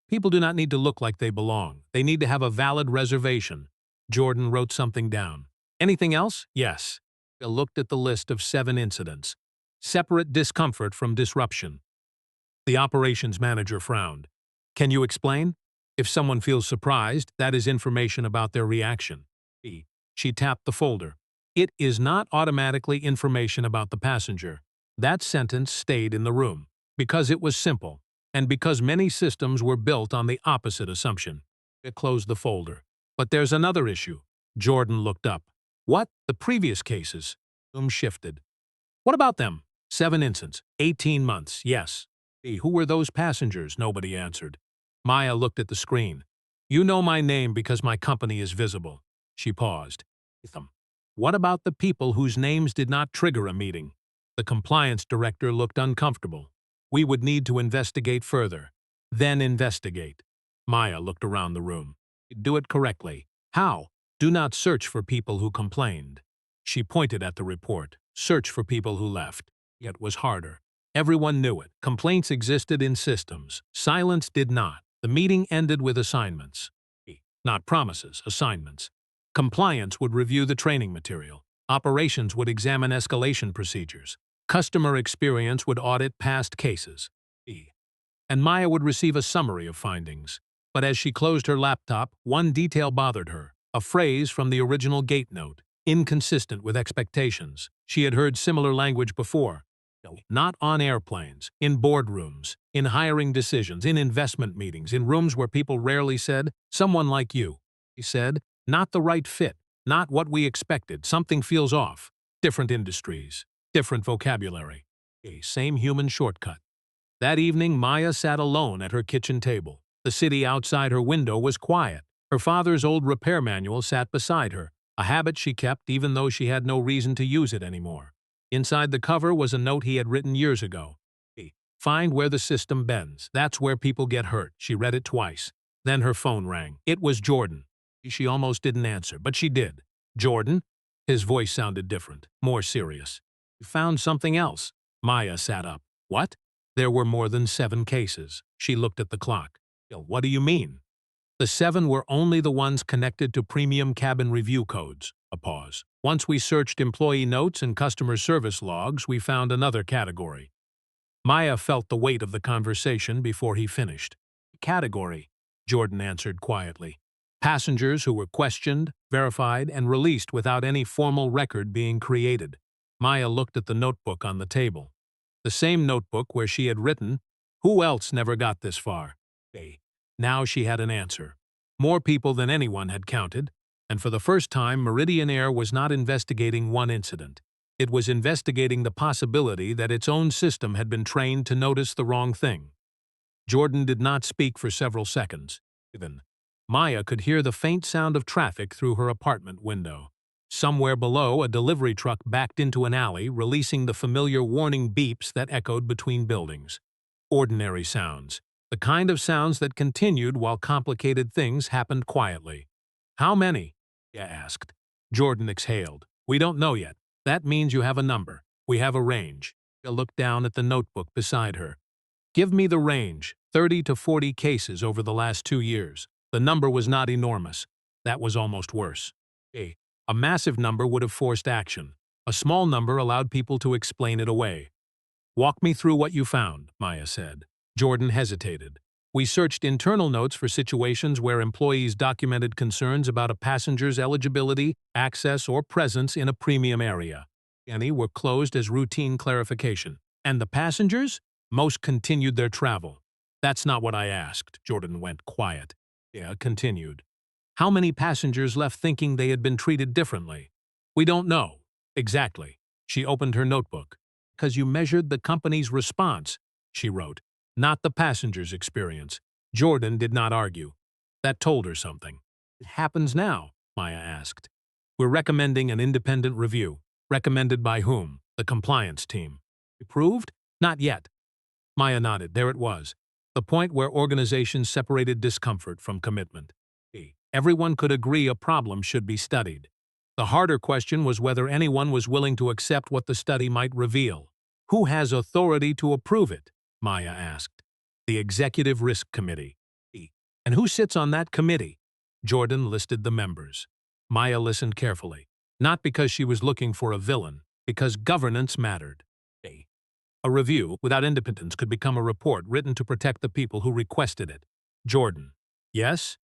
People do not need to look like they belong. They need to have a valid reservation. Jordan wrote something down. Anything else? Yes. They looked at the list of 7 incidents. Separate discomfort from disruption. The operations manager frowned. Can you explain? If someone feels surprised, that is information about their reaction. She tapped the folder. It is not automatically information about the passenger. That sentence stayed in the room. Because it was simple. And because many systems were built on the opposite assumption. It closed the folder. But there's another issue. Jordan looked up. What? The previous cases? Shifted. What about them? 7 incidents. 18 months. Yes. Who were those passengers? Nobody answered. Maya looked at the screen. You know my name because my company is visible. She paused. What about the people whose names did not trigger a meeting? The compliance director looked uncomfortable. We would need to investigate further. Then investigate. Maya looked around the room. Do it correctly. How? Do not search for people who complained. She pointed at the report. Search for people who left. It was harder. Everyone knew it. Complaints existed in systems. Silence did not. The meeting ended with assignments. Not promises, assignments. Compliance would review the training material. Operations would examine escalation procedures. Customer experience would audit past cases. And Maya would receive a summary of findings. But as she closed her laptop, one detail bothered her, a phrase from the original gate note, inconsistent with expectations. She had heard similar language before. Not on airplanes, in boardrooms, in hiring decisions, in investment meetings, in rooms where people rarely said, "Someone like you." He said, "Not the right fit, not what we expected, something feels off." Different industries, different vocabulary. Same human shortcut. That evening, Maya sat alone at her kitchen table. The city outside her window was quiet. Her father's old repair manual sat beside her, a habit she kept even though she had no reason to use it anymore. Inside the cover was a note he had written years ago. "Find where the system bends. That's where people get hurt." She read it twice. Then her phone rang. It was Jordan. She almost didn't answer, but she did. "Jordan?" His voice sounded different, more serious. "You found something else." Maya sat up. "What?" There were more than 7 cases. She looked at the clock. "What do you mean?" "The 7 were only the ones connected to premium cabin review codes." A pause. "Once we searched employee notes and customer service logs, we found another category." Maya felt the weight of the conversation before he finished. "Category," Jordan answered quietly. "Passengers who were questioned, verified, and released without any formal record being created." Maya looked at the notebook on the table. The same notebook where she had written, "Who else never got this far?" Now she had an answer. More people than anyone had counted, and for the first time Meridian Air was not investigating one incident. It was investigating the possibility that its own system had been trained to notice the wrong thing. Jordan did not speak for several seconds. Then Maya could hear the faint sound of traffic through her apartment window. Somewhere below, a delivery truck backed into an alley, releasing the familiar warning beeps that echoed between buildings. Ordinary sounds. The kind of sounds that continued while complicated things happened quietly. "How many?" Maya asked. Jordan exhaled. "We don't know yet. That means you have a number. We have a range." Maya looked down at the notebook beside her. "Give me the range. 30 to 40 cases over the last 2 years. The number was not enormous. That was almost worse. A massive number would have forced action. A small number allowed people to explain it away." "Walk me through what you found," Maya said. Jordan hesitated. "We searched internal notes for situations where employees documented concerns about a passenger's eligibility, access, or presence in a premium area. Any were closed as routine clarification. And the passengers? Most continued their travel." "That's not what I asked." Jordan went quiet. Maya continued. "How many passengers left thinking they had been treated differently?" "We don't know. Exactly." She opened her notebook. "Because you measured the company's response," she wrote, "not the passenger's experience." Jordan did not argue. That told her something. "It happens now?" Maya asked. "We're recommending an independent review." "Recommended by whom?" "The compliance team." "Approved?" "Not yet." Maya nodded. There it was. The point where organizations separated discomfort from commitment. Everyone could agree a problem should be studied. The harder question was whether anyone was willing to accept what the study might reveal. "Who has authority to approve it?" Maya asked. "The Executive Risk Committee." "And who sits on that committee?" Jordan listed the members. Maya listened carefully, not because she was looking for a villain, because governance mattered. A review without independence could become a report written to protect the people who requested it. Jordan: "Yes?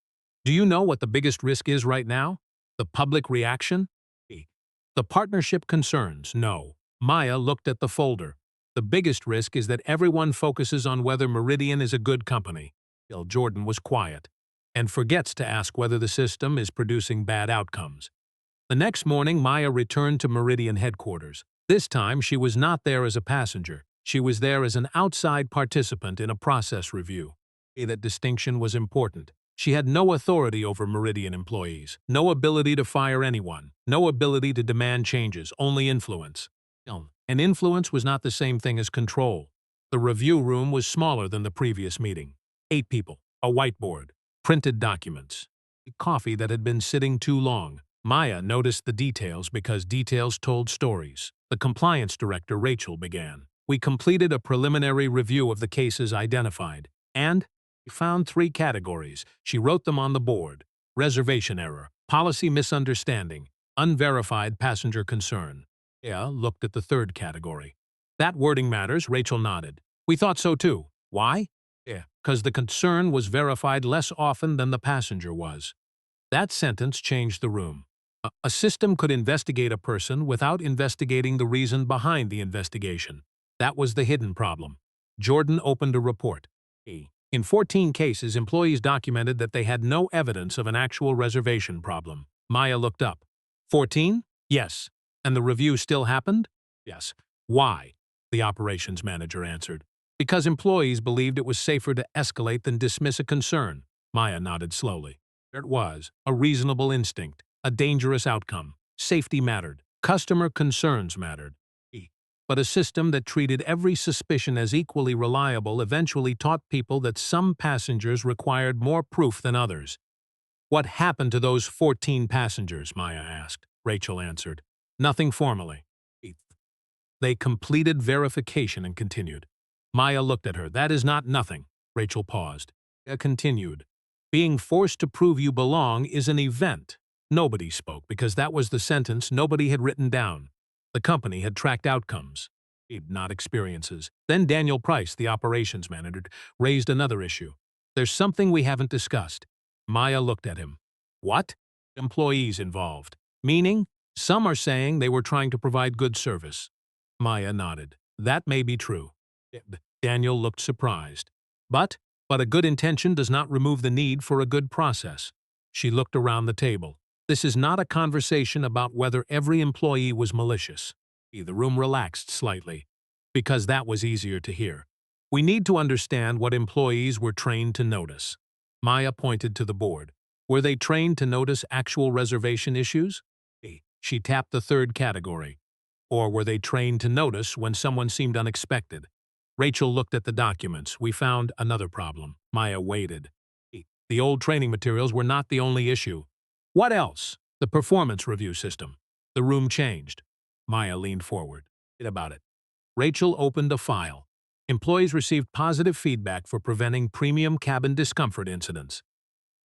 Do you know what the biggest risk is right now? The public reaction?" "The partnership concerns, no." Maya looked at the folder. "The biggest risk is that everyone focuses on whether Meridian is a good company." Jordan was quiet. "And forgets to ask whether the system is producing bad outcomes." The next morning, Maya returned to Meridian headquarters. This time, she was not there as a passenger. She was there as an outside participant in a process review. That distinction was important. She had no authority over Meridian employees, no ability to fire anyone, no ability to demand changes, only influence. And influence was not the same thing as control. The review room was smaller than the previous meeting. 8 people, a whiteboard, printed documents, coffee that had been sitting too long. Maya noticed the details because details told stories. The compliance director, Rachel, began. We completed a preliminary review of the cases identified, and we found 3 categories. She wrote them on the board: reservation error, policy misunderstanding, unverified passenger concern. Maya looked at the 3rd category. That wording matters, Rachel nodded. We thought so too. Why? Because the concern was verified less often than the passenger was. That sentence changed the room. A system could investigate a person without investigating the reason behind the investigation. That was the hidden problem. Jordan opened a report. In 14 cases, employees documented that they had no evidence of an actual reservation problem. Maya looked up. 14? Yes. And the review still happened? Yes. Why? The operations manager answered. Because employees believed it was safer to escalate than dismiss a concern. Maya nodded slowly. It was a reasonable instinct, a dangerous outcome. Safety mattered. Customer concerns mattered. But a system that treated every suspicion as equally reliable eventually taught people that some passengers required more proof than others. What happened to those 14 passengers? Maya asked. Rachel answered. Nothing formally. They completed verification and continued. Maya looked at her. That is not nothing. Rachel paused. Continued. Being forced to prove you belong is an event. Nobody spoke because that was the sentence nobody had written down. The company had tracked outcomes, not experiences. Then Daniel Price, the operations manager, raised another issue. There's something we haven't discussed. Maya looked at him. What? Employees involved. Meaning, some are saying they were trying to provide good service. Maya nodded. That may be true. Daniel looked surprised. But a good intention does not remove the need for a good process. She looked around the table. This is not a conversation about whether every employee was malicious. The room relaxed slightly, because that was easier to hear. We need to understand what employees were trained to notice. Maya pointed to the board. Were they trained to notice actual reservation issues? She tapped the 3rd category. Or were they trained to notice when someone seemed unexpected? Rachel looked at the documents. We found another problem. Maya waited. The old training materials were not the only issue. What else? The performance review system. The room changed. Maya leaned forward. About it. Rachel opened a file. Employees received positive feedback for preventing premium cabin discomfort incidents.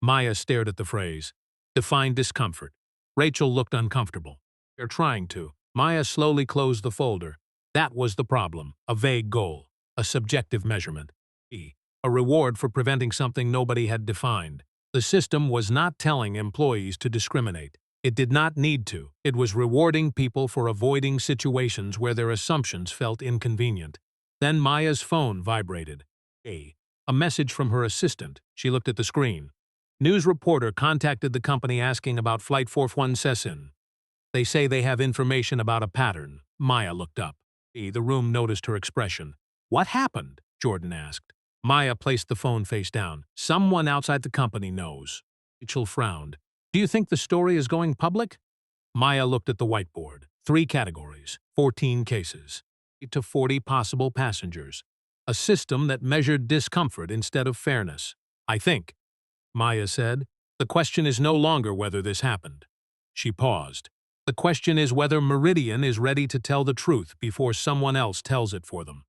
Maya stared at the phrase. Define discomfort. Rachel looked uncomfortable. You're trying to. Maya slowly closed the folder. That was the problem. A vague goal. A subjective measurement. A reward for preventing something nobody had defined. The system was not telling employees to discriminate. It did not need to. It was rewarding people for avoiding situations where their assumptions felt inconvenient. Then Maya's phone vibrated. A message from her assistant. She looked at the screen. News reporter contacted the company asking about Flight 417. They say they have information about a pattern. Maya looked up. The room noticed her expression. What happened? Jordan asked. Maya placed the phone face down. Someone outside the company knows. Rachel frowned. Do you think the story is going public? Maya looked at the whiteboard. 3 categories, 14 cases, 8 to 40 possible passengers. A system that measured discomfort instead of fairness. I think, Maya said, the question is no longer whether this happened. She paused. The question is whether Meridian is ready to tell the truth before someone else tells it for them.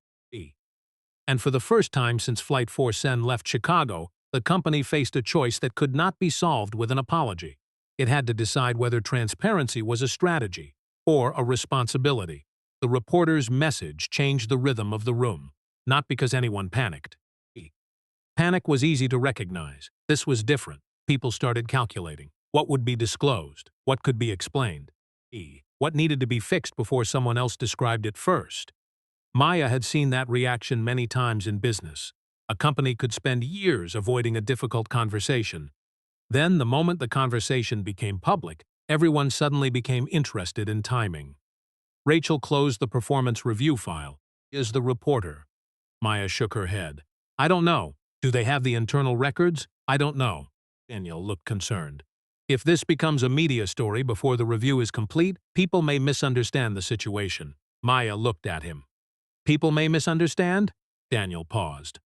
And for the first time since Flight 410 left Chicago, the company faced a choice that could not be solved with an apology. It had to decide whether transparency was a strategy or a responsibility. The reporter's message changed the rhythm of the room, not because anyone panicked. Panic was easy to recognize. This was different. People started calculating. What would be disclosed? What could be explained? What needed to be fixed before someone else described it first? Maya had seen that reaction many times in business. A company could spend years avoiding a difficult conversation. Then, the moment the conversation became public, everyone suddenly became interested in timing. Rachel closed the performance review file. Is the reporter? Maya shook her head. I don't know. Do they have the internal records? I don't know. Daniel looked concerned. If this becomes a media story before the review is complete, people may misunderstand the situation. Maya looked at him. People may misunderstand? Daniel paused.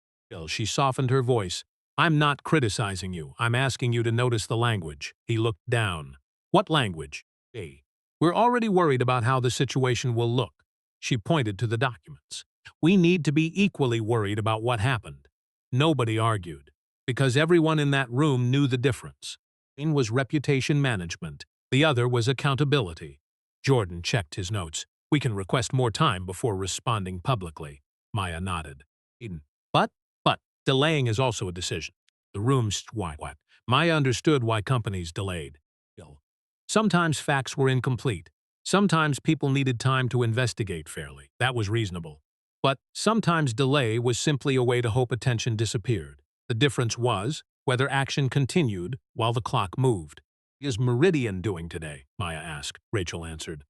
She softened her voice. I'm not criticizing you. I'm asking you to notice the language. He looked down. What language? We're already worried about how the situation will look. She pointed to the documents. We need to be equally worried about what happened. Nobody argued, because everyone in that room knew the difference. One was reputation management, the other was accountability. Jordan checked his notes. We can request more time before responding publicly. Maya nodded. But, delaying is also a decision. The room's what? Maya understood why companies delayed. Sometimes facts were incomplete. Sometimes people needed time to investigate fairly. That was reasonable. But sometimes delay was simply a way to hope attention disappeared. The difference was whether action continued while the clock moved. Is Meridian doing today? Maya asked. Rachel answered.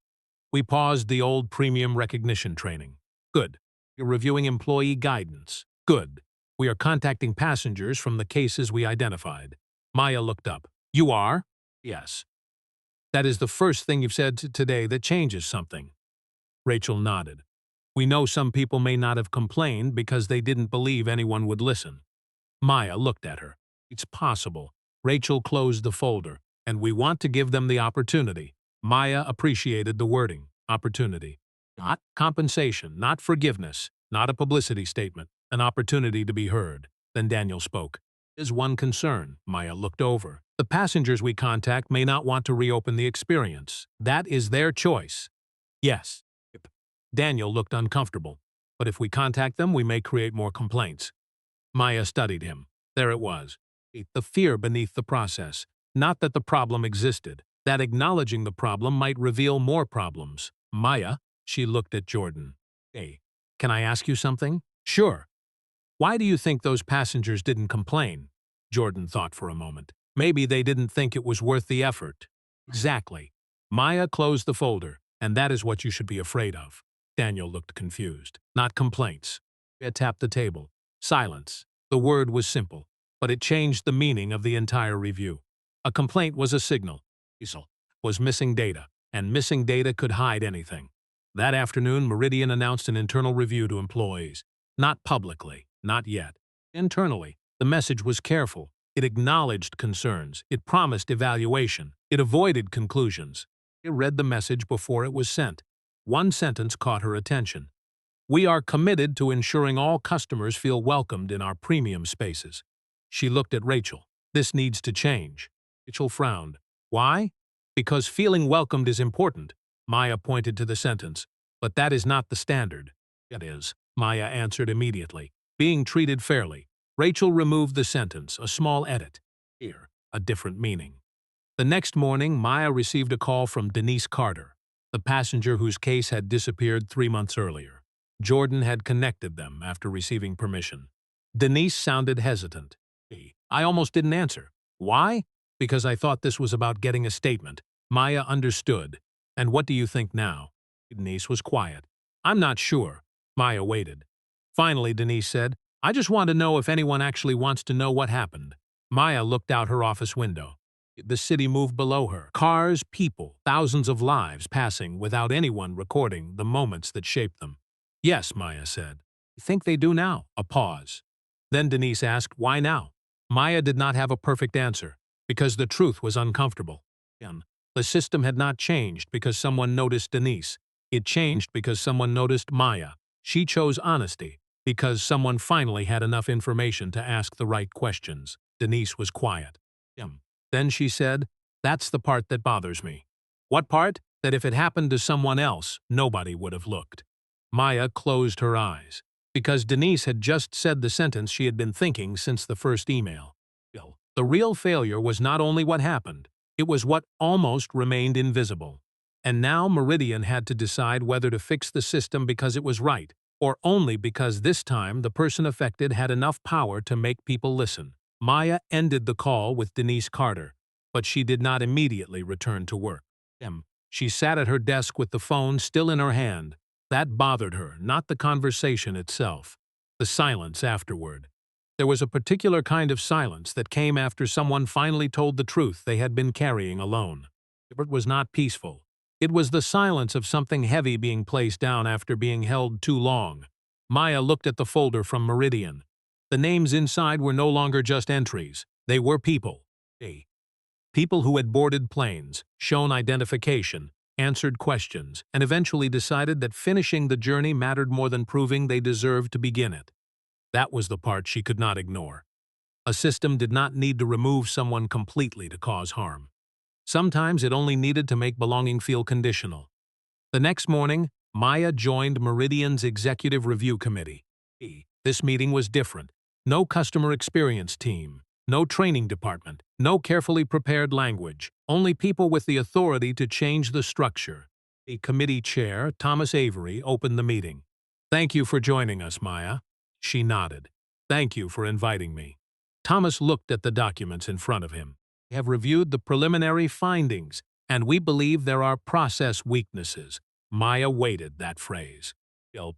We paused the old premium recognition training. Good. You're reviewing employee guidance. Good. We are contacting passengers from the cases we identified. Maya looked up. You are? Yes. That is the first thing you've said today that changes something. Rachel nodded. We know some people may not have complained because they didn't believe anyone would listen. Maya looked at her. It's possible. Rachel closed the folder. And we want to give them the opportunity. Maya appreciated the wording. Opportunity. Not compensation, not forgiveness, not a publicity statement. An opportunity to be heard. Then Daniel spoke. There's one concern. Maya looked over. The passengers we contact may not want to reopen the experience. That is their choice. Yes. Daniel looked uncomfortable. But if we contact them, we may create more complaints. Maya studied him. There it was. The fear beneath the process. Not that the problem existed. That acknowledging the problem might reveal more problems. Maya, she looked at Jordan. Hey, can I ask you something? Sure. Why do you think those passengers didn't complain? Jordan thought for a moment. Maybe they didn't think it was worth the effort. Exactly. Maya closed the folder, and that is what you should be afraid of. Daniel looked confused. Not complaints. Maya tapped the table. Silence. The word was simple, but it changed the meaning of the entire review. A complaint was a signal. Was missing data, and missing data could hide anything. That afternoon, Meridian announced an internal review to employees. Not publicly, not yet. Internally, the message was careful. It acknowledged concerns. It promised evaluation. It avoided conclusions. It read the message before it was sent. One sentence caught her attention. We are committed to ensuring all customers feel welcomed in our premium spaces. She looked at Rachel. This needs to change. Rachel frowned. Why? Because feeling welcomed is important. Maya pointed to the sentence. But that is not the standard. It is, Maya answered immediately. Being treated fairly. Rachel removed the sentence, a small edit. Here, a different meaning. The next morning, Maya received a call from Denise Carter, the passenger whose case had disappeared 3 months earlier. Jordan had connected them after receiving permission. Denise sounded hesitant. I almost didn't answer. Why? Because I thought this was about getting a statement. Maya understood. And what do you think now? Denise was quiet. I'm not sure. Maya waited. Finally, Denise said, I just want to know if anyone actually wants to know what happened. Maya looked out her office window. The city moved below her. Cars, people, thousands of lives passing without anyone recording the moments that shaped them. Yes, Maya said. I think they do now. A pause. Then Denise asked, why now? Maya did not have a perfect answer, because the truth was uncomfortable. The system had not changed because someone noticed Denise. It changed because someone noticed Maya. She chose honesty, because someone finally had enough information to ask the right questions. Denise was quiet. Then she said, that's the part that bothers me. What part? That if it happened to someone else, nobody would have looked. Maya closed her eyes, because Denise had just said the sentence she had been thinking since the first email. The real failure was not only what happened, it was what almost remained invisible. And now Meridian had to decide whether to fix the system because it was right, or only because this time the person affected had enough power to make people listen. Maya ended the call with Denise Carter, but she did not immediately return to work. She sat at her desk with the phone still in her hand. That bothered her, not the conversation itself. The silence afterward. There was a particular kind of silence that came after someone finally told the truth they had been carrying alone. It was not peaceful. It was the silence of something heavy being placed down after being held too long. Maya looked at the folder from Meridian. The names inside were no longer just entries. They were people. People who had boarded planes, shown identification, answered questions, and eventually decided that finishing the journey mattered more than proving they deserved to begin it. That was the part she could not ignore. A system did not need to remove someone completely to cause harm. Sometimes it only needed to make belonging feel conditional. The next morning, Maya joined Meridian's Executive Review Committee. This meeting was different. No customer experience team, no training department, no carefully prepared language, only people with the authority to change the structure. The committee chair, Thomas Avery, opened the meeting. "Thank you for joining us, Maya." She nodded. "Thank you for inviting me." Thomas looked at the documents in front of him. "We have reviewed the preliminary findings, and we believe there are process weaknesses." Maya weighted that phrase.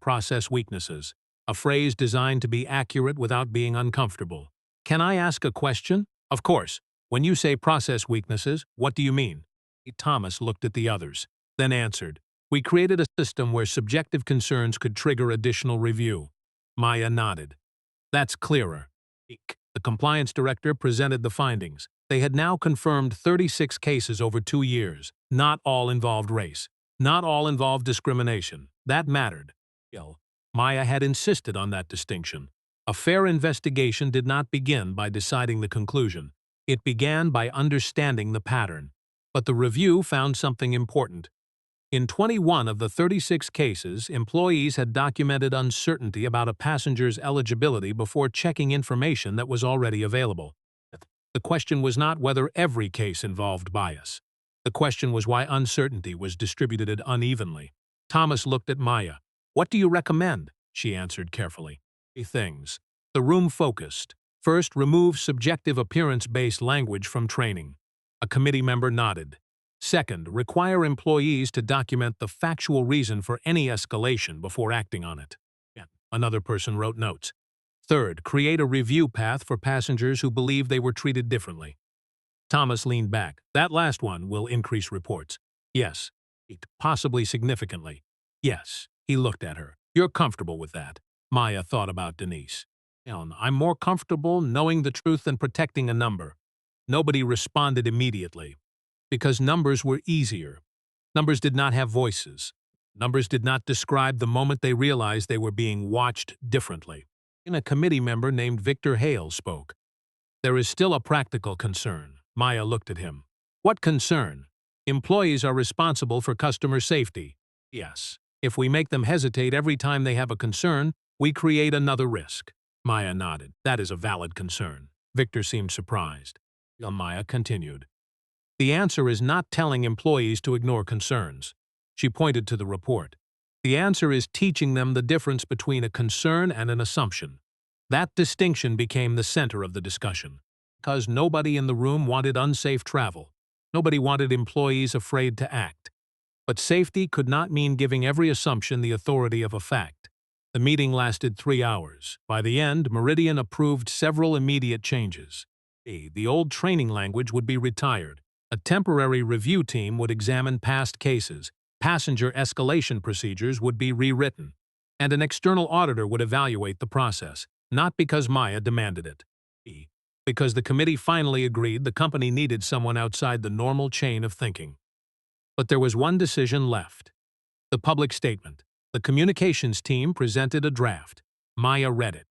Process weaknesses. A phrase designed to be accurate without being uncomfortable. "Can I ask a question?" "Of course. When you say process weaknesses, what do you mean?" Thomas looked at the others, then answered, "We created a system where subjective concerns could trigger additional review." Maya nodded. "That's clearer." The compliance director presented the findings. They had now confirmed 36 cases over 2 years. Not all involved race. Not all involved discrimination. That mattered. Maya had insisted on that distinction. A fair investigation did not begin by deciding the conclusion. It began by understanding the pattern. But the review found something important. In 21 of the 36 cases, employees had documented uncertainty about a passenger's eligibility before checking information that was already available. The question was not whether every case involved bias. The question was why uncertainty was distributed unevenly. Thomas looked at Maya. "What do you recommend?" She answered carefully. 3 things. The room focused. First, remove subjective appearance-based language from training. A committee member nodded. Second, require employees to document the factual reason for any escalation before acting on it. Another person wrote notes. Third, create a review path for passengers who believe they were treated differently. Thomas leaned back. "That last one will increase reports." "Yes." "Possibly significantly." "Yes." He looked at her. "You're comfortable with that." Maya thought about Denise. "I'm more comfortable knowing the truth than protecting a number." Nobody responded immediately. Because numbers were easier. Numbers did not have voices. Numbers did not describe the moment they realized they were being watched differently. A committee member named Victor Hale spoke. "There is still a practical concern." Maya looked at him. "What concern?" "Employees are responsible for customer safety." "Yes. If we make them hesitate every time they have a concern, we create another risk." Maya nodded. "That is a valid concern." Victor seemed surprised. Maya continued. "The answer is not telling employees to ignore concerns." She pointed to the report. "The answer is teaching them the difference between a concern and an assumption." That distinction became the center of the discussion. Because nobody in the room wanted unsafe travel. Nobody wanted employees afraid to act. But safety could not mean giving every assumption the authority of a fact. The meeting lasted 3 hours. By the end, Meridian approved several immediate changes. The old training language would be retired. A temporary review team would examine past cases, passenger escalation procedures would be rewritten, and an external auditor would evaluate the process, not because Maya demanded it. Because the committee finally agreed the company needed someone outside the normal chain of thinking. But there was one decision left. The public statement. The communications team presented a draft. Maya read it.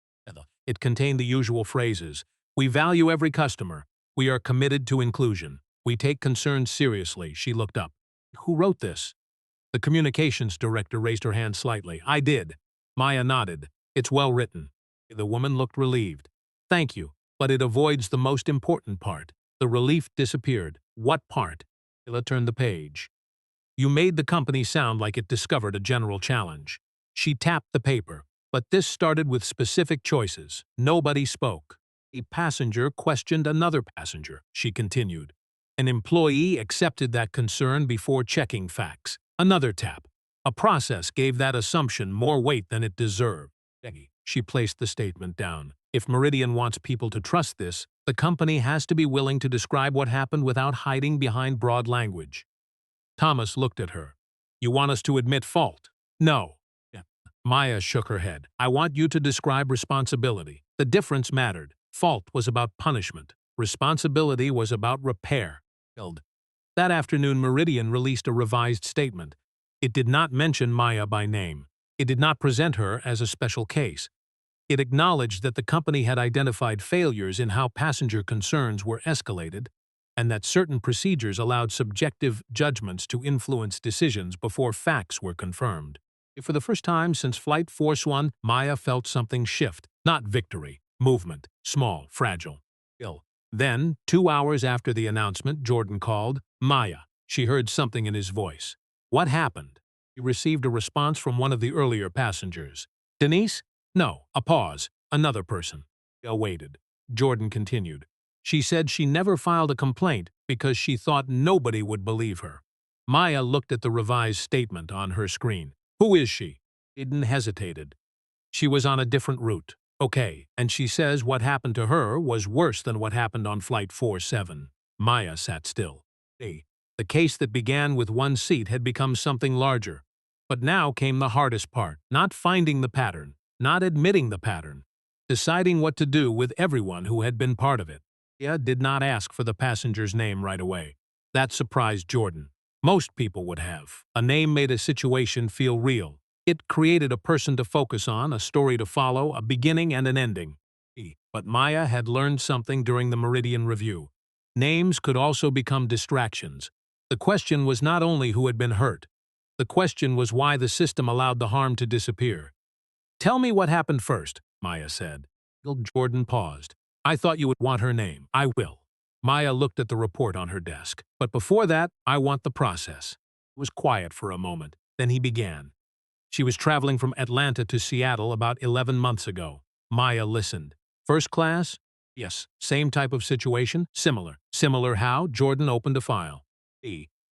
It contained the usual phrases. "We value every customer. We are committed to inclusion. We take concerns seriously." She looked up. "Who wrote this?" The communications director raised her hand slightly. "I did." Maya nodded. "It's well written." The woman looked relieved. "Thank you, but it avoids the most important part." The relief disappeared. "What part?" Ella turned the page. "You made the company sound like it discovered a general challenge." She tapped the paper. "But this started with specific choices. Nobody spoke. A passenger questioned another passenger," she continued. "An employee accepted that concern before checking facts. Another tap. A process gave that assumption more weight than it deserved." She placed the statement down. "If Meridian wants people to trust this, the company has to be willing to describe what happened without hiding behind broad language." Thomas looked at her. "You want us to admit fault?" "No." Maya shook her head. "I want you to describe responsibility. The difference mattered. Fault was about punishment. Responsibility was about repair." That afternoon, Meridian released a revised statement. It did not mention Maya by name. It did not present her as a special case. It acknowledged that the company had identified failures in how passenger concerns were escalated, and that certain procedures allowed subjective judgments to influence decisions before facts were confirmed. For the first time since Flight Force 1, Maya felt something shift, not victory, movement, small, fragile, ill. Then, 2 hours after the announcement, Jordan called. Maya. She heard something in his voice. What happened? He received a response from one of the earlier passengers. Denise? No, a pause. Another person. Maya waited. Jordan continued. She said she never filed a complaint because she thought nobody would believe her. Maya looked at the revised statement on her screen. Who is she? Eden hesitated. She was on a different route. Okay, and she says what happened to her was worse than what happened on Flight 47. Maya sat still. The case that began with one seat had become something larger. But now came the hardest part, not finding the pattern, not admitting the pattern, deciding what to do with everyone who had been part of it. Maya did not ask for the passenger's name right away. That surprised Jordan. Most people would have. A name made a situation feel real. It created a person to focus on, a story to follow, a beginning and an ending. But Maya had learned something during the Meridian review. Names could also become distractions. The question was not only who had been hurt. The question was why the system allowed the harm to disappear. Tell me what happened first, Maya said. Jordan paused. I thought you would want her name. I will. Maya looked at the report on her desk. But before that, I want the process. It was quiet for a moment. Then he began. She was traveling from Atlanta to Seattle about 11 months ago. Maya listened. First class? Yes. Same type of situation? Similar. Similar how? Jordan opened a file.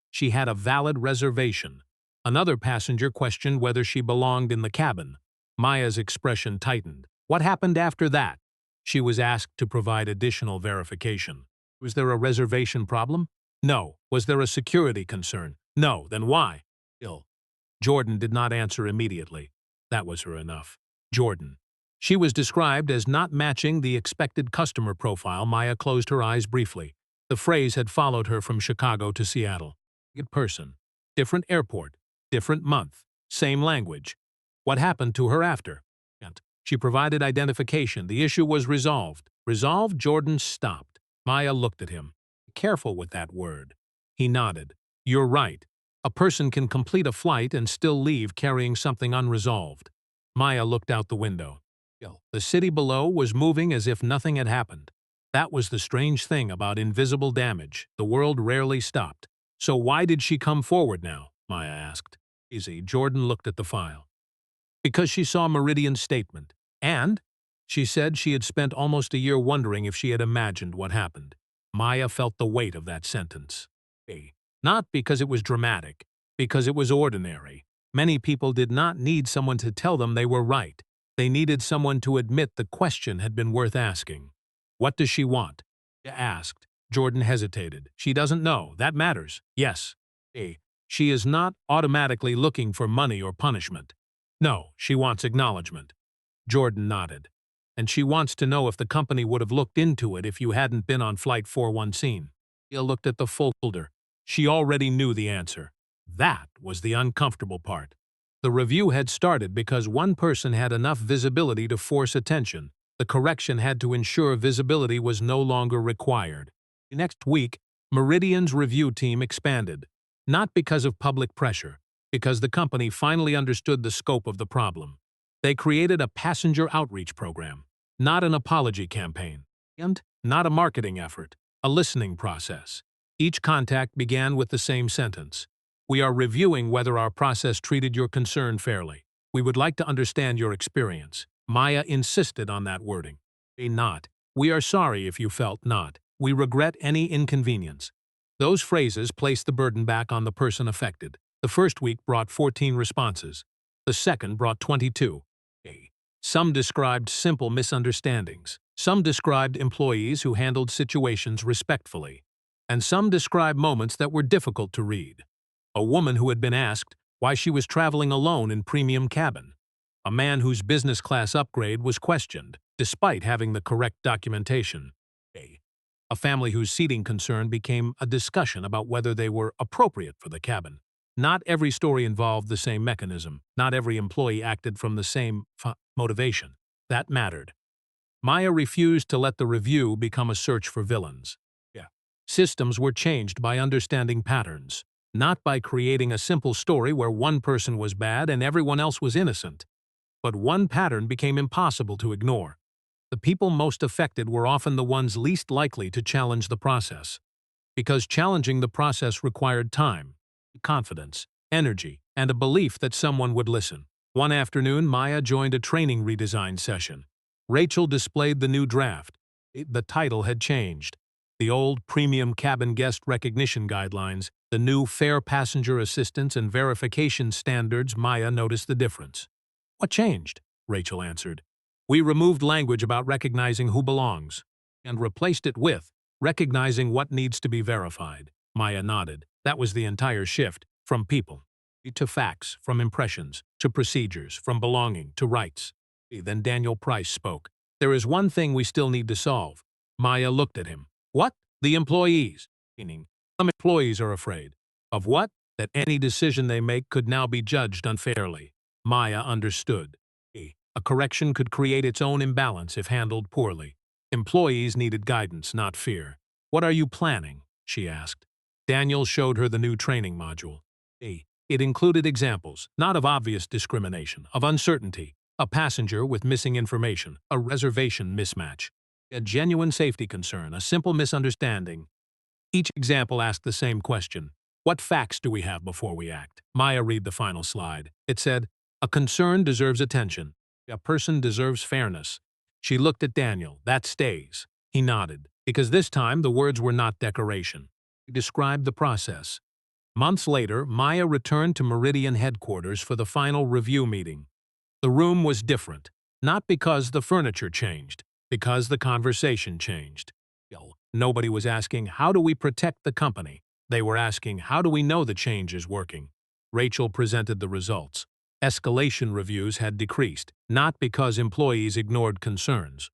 She had a valid reservation. Another passenger questioned whether she belonged in the cabin. Maya's expression tightened. What happened after that? She was asked to provide additional verification. Was there a reservation problem? No. Was there a security concern? No. Then why? Ill. Jordan did not answer immediately. That was her enough. Jordan. She was described as not matching the expected customer profile. Maya closed her eyes briefly. The phrase had followed her from Chicago to Seattle. Different person. Different airport. Different month. Same language. What happened to her after? She provided identification. The issue was resolved. Resolved? Jordan stopped. Maya looked at him. Be careful with that word. He nodded. You're right. A person can complete a flight and still leave carrying something unresolved. Maya looked out the window. The city below was moving as if nothing had happened. That was the strange thing about invisible damage. The world rarely stopped. So why did she come forward now? Maya asked. Easy. Jordan looked at the file. Because she saw Meridian's statement. And she said she had spent almost a year wondering if she had imagined what happened. Maya felt the weight of that sentence. Not because it was dramatic, because it was ordinary. Many people did not need someone to tell them they were right. They needed someone to admit the question had been worth asking. What does she want? She asked. Jordan hesitated. She doesn't know. That matters. Yes. She is not automatically looking for money or punishment. No, she wants acknowledgement. Jordan nodded. And she wants to know if the company would have looked into it if you hadn't been on Flight 41 scene. He looked at the folder. She already knew the answer. That was the uncomfortable part. The review had started because one person had enough visibility to force attention. The correction had to ensure visibility was no longer required. Next week, Meridian's review team expanded. Not because of public pressure, because the company finally understood the scope of the problem. They created a passenger outreach program, not an apology campaign, and not a marketing effort, a listening process. Each contact began with the same sentence. We are reviewing whether our process treated your concern fairly. We would like to understand your experience. Maya insisted on that wording. Not. We are sorry if you felt not. We regret any inconvenience. Those phrases placed the burden back on the person affected. The first week brought 14 responses. The second brought 22. Some described simple misunderstandings. Some described employees who handled situations respectfully. And some described moments that were difficult to read. A woman who had been asked why she was traveling alone in premium cabin. A man whose business class upgrade was questioned, despite having the correct documentation. A family whose seating concern became a discussion about whether they were appropriate for the cabin. Not every story involved the same mechanism. Not every employee acted from the same motivation. That mattered. Maya refused to let the review become a search for villains. Systems were changed by understanding patterns, not by creating a simple story where one person was bad and everyone else was innocent. But one pattern became impossible to ignore. The people most affected were often the ones least likely to challenge the process, because challenging the process required time, confidence, energy, and a belief that someone would listen. One afternoon, Maya joined a training redesign session. Rachel displayed the new draft. The title had changed. The old premium cabin guest recognition guidelines, the new fair passenger assistance and verification standards. Maya noticed the difference. "What changed?" Rachel answered. "We removed language about recognizing who belongs and replaced it with recognizing what needs to be verified." Maya nodded. That was the entire shift, from people to facts, from impressions to procedures, from belonging to rights. Then Daniel Price spoke. "There is one thing we still need to solve." Maya looked at him. "What?" "The employees." Meaning, some employees are afraid. Of what? That any decision they make could now be judged unfairly. Maya understood. A correction could create its own imbalance if handled poorly. Employees needed guidance, not fear. "What are you planning?" she asked. Daniel showed her the new training module. It included examples, not of obvious discrimination, of uncertainty, a passenger with missing information, a reservation mismatch, a genuine safety concern, a simple misunderstanding. Each example asked the same question. What facts do we have before we act? Maya read the final slide. It said, "A concern deserves attention. A person deserves fairness." She looked at Daniel. "That stays." He nodded, because this time the words were not decoration. He described the process. Months later, Maya returned to Meridian headquarters for the final review meeting. The room was different, not because the furniture changed, because the conversation changed. Nobody was asking, "How do we protect the company?" They were asking, "How do we know the change is working?" Rachel presented the results. Escalation reviews had decreased, not because employees ignored concerns,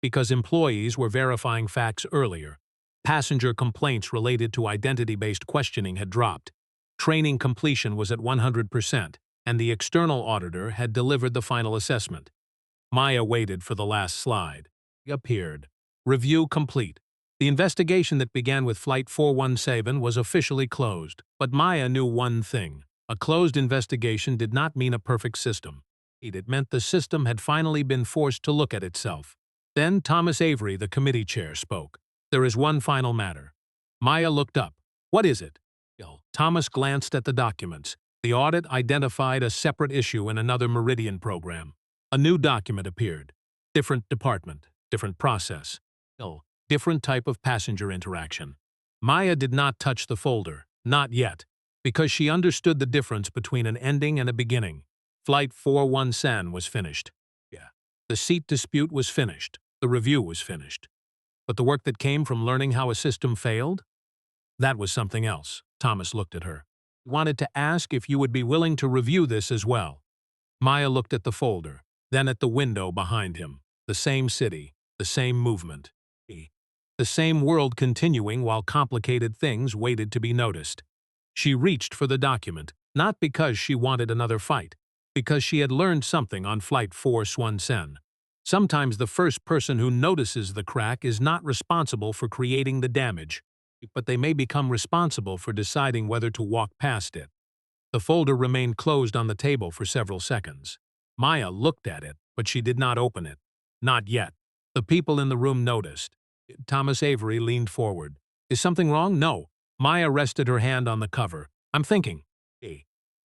because employees were verifying facts earlier. Passenger complaints related to identity-based questioning had dropped. Training completion was at 100%, and the external auditor had delivered the final assessment. Maya waited for the last slide. It appeared. Review complete. The investigation that began with Flight 417 was officially closed, but Maya knew one thing. A closed investigation did not mean a perfect system. It meant the system had finally been forced to look at itself. Then Thomas Avery, the committee chair, spoke. "There is one final matter." Maya looked up. "What is it?" Thomas glanced at the documents. The audit identified a separate issue in another Meridian program. A new document appeared. Different department, different process. Different type of passenger interaction. Maya did not touch the folder, not yet, because she understood the difference between an ending and a beginning. Flight 417 was finished. The seat dispute was finished. The review was finished. But the work that came from learning how a system failed? That was something else. Thomas looked at her. He wanted to ask if you would be willing to review this as well. Maya looked at the folder, then at the window behind him. The same city, the same movement. The same world continuing while complicated things waited to be noticed. She reached for the document, not because she wanted another fight, because she had learned something on Flight 417. Sometimes the first person who notices the crack is not responsible for creating the damage, but they may become responsible for deciding whether to walk past it. The folder remained closed on the table for several seconds. Maya looked at it, but she did not open it. Not yet. The people in the room noticed. Thomas Avery leaned forward. "Is something wrong?" "No." Maya rested her hand on the cover. "I'm thinking."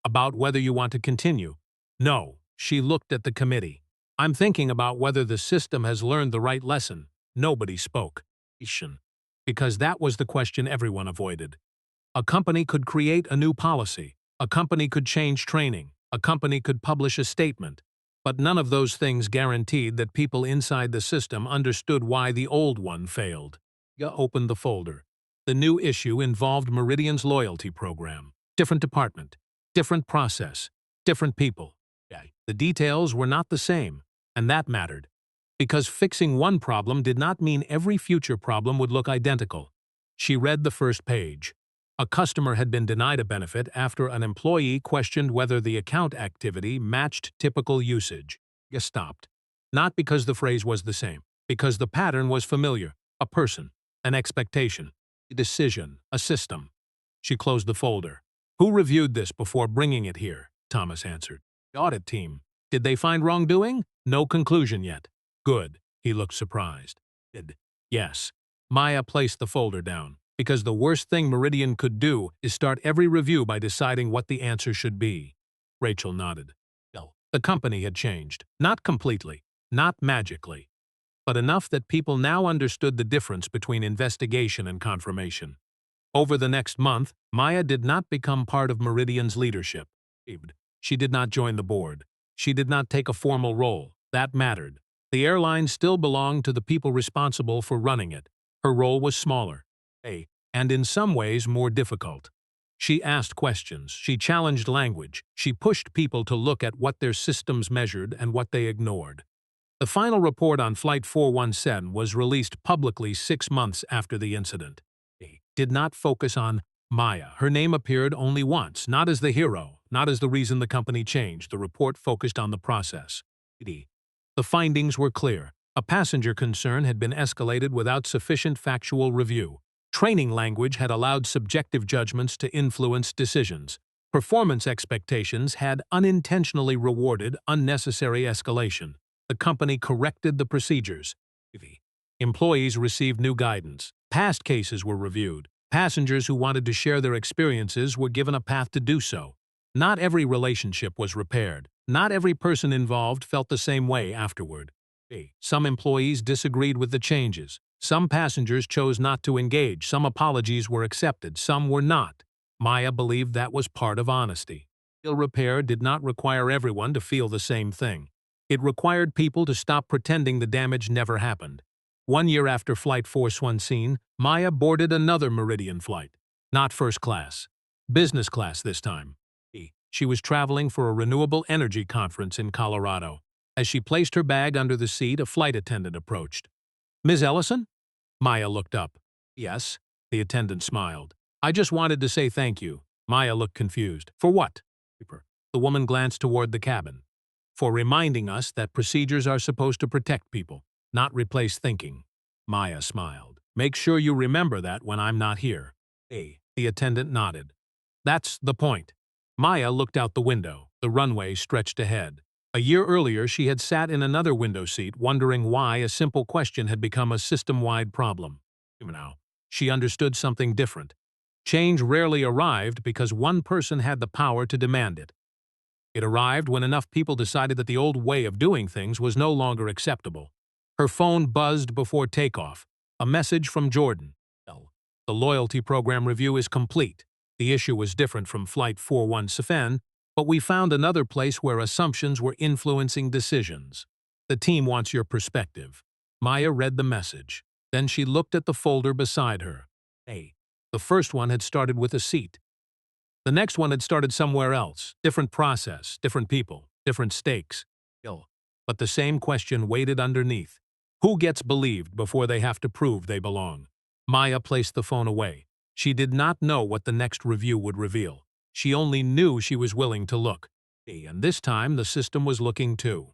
"About whether you want to continue." "No." She looked at the committee. "I'm thinking about whether the system has learned the right lesson." Nobody spoke. Because that was the question everyone avoided. A company could create a new policy. A company could change training. A company could publish a statement. But none of those things guaranteed that people inside the system understood why the old one failed. Maya opened the folder. The new issue involved Meridian's loyalty program. Different department, different process, different people. The details were not the same, and that mattered. Because fixing one problem did not mean every future problem would look identical. She read the first page. A customer had been denied a benefit after an employee questioned whether the account activity matched typical usage. She stopped. Not because the phrase was the same, because the pattern was familiar. A person, an expectation, a decision, a system. She closed the folder. Who reviewed this before bringing it here? Thomas answered. The audit team. Did they find wrongdoing? No conclusion yet. Good. He looked surprised. Yes. Maya placed the folder down, because the worst thing Meridian could do is start every review by deciding what the answer should be. Rachel nodded. The company had changed. Not completely, not magically, but enough that people now understood the difference between investigation and confirmation. Over the next month, Maya did not become part of Meridian's leadership. She did not join the board. She did not take a formal role. That mattered. The airline still belonged to the people responsible for running it. Her role was smaller, and in some ways more difficult. She asked questions, she challenged language, she pushed people to look at what their systems measured and what they ignored. The final report on Flight 417 was released publicly 6 months after the incident. It did not focus on Maya. Her name appeared only once, not as the hero, not as the reason the company changed. The report focused on the process. The findings were clear. A passenger concern had been escalated without sufficient factual review. Training language had allowed subjective judgments to influence decisions. Performance expectations had unintentionally rewarded unnecessary escalation. The company corrected the procedures. Employees received new guidance. Past cases were reviewed. Passengers who wanted to share their experiences were given a path to do so. Not every relationship was repaired. Not every person involved felt the same way afterward. Some employees disagreed with the changes. Some passengers chose not to engage. Some apologies were accepted. Some were not. Maya believed that was part of honesty. Real repair did not require everyone to feel the same thing. It required people to stop pretending the damage never happened. 1 year after Flight 417, Maya boarded another Meridian flight. Not first class. Business class this time. She was traveling for a renewable energy conference in Colorado. As she placed her bag under the seat, a flight attendant approached. Ms. Ellison? Maya looked up. Yes, the attendant smiled. I just wanted to say thank you. Maya looked confused. For what? The woman glanced toward the cabin. For reminding us that procedures are supposed to protect people, not replace thinking. Maya smiled. Make sure you remember that when I'm not here. The attendant nodded. That's the point. Maya looked out the window. The runway stretched ahead. A year earlier, she had sat in another window seat, wondering why a simple question had become a system-wide problem. Now, she understood something different. Change rarely arrived because one person had the power to demand it. It arrived when enough people decided that the old way of doing things was no longer acceptable. Her phone buzzed before takeoff. A message from Jordan. The loyalty program review is complete. The issue was different from Flight 417, but we found another place where assumptions were influencing decisions. The team wants your perspective. Maya read the message. Then she looked at the folder beside her. The first one had started with a seat. The next one had started somewhere else. Different process, different people, different stakes. But the same question waited underneath. Who gets believed before they have to prove they belong? Maya placed the phone away. She did not know what the next review would reveal. She only knew she was willing to look. And this time the system was looking too.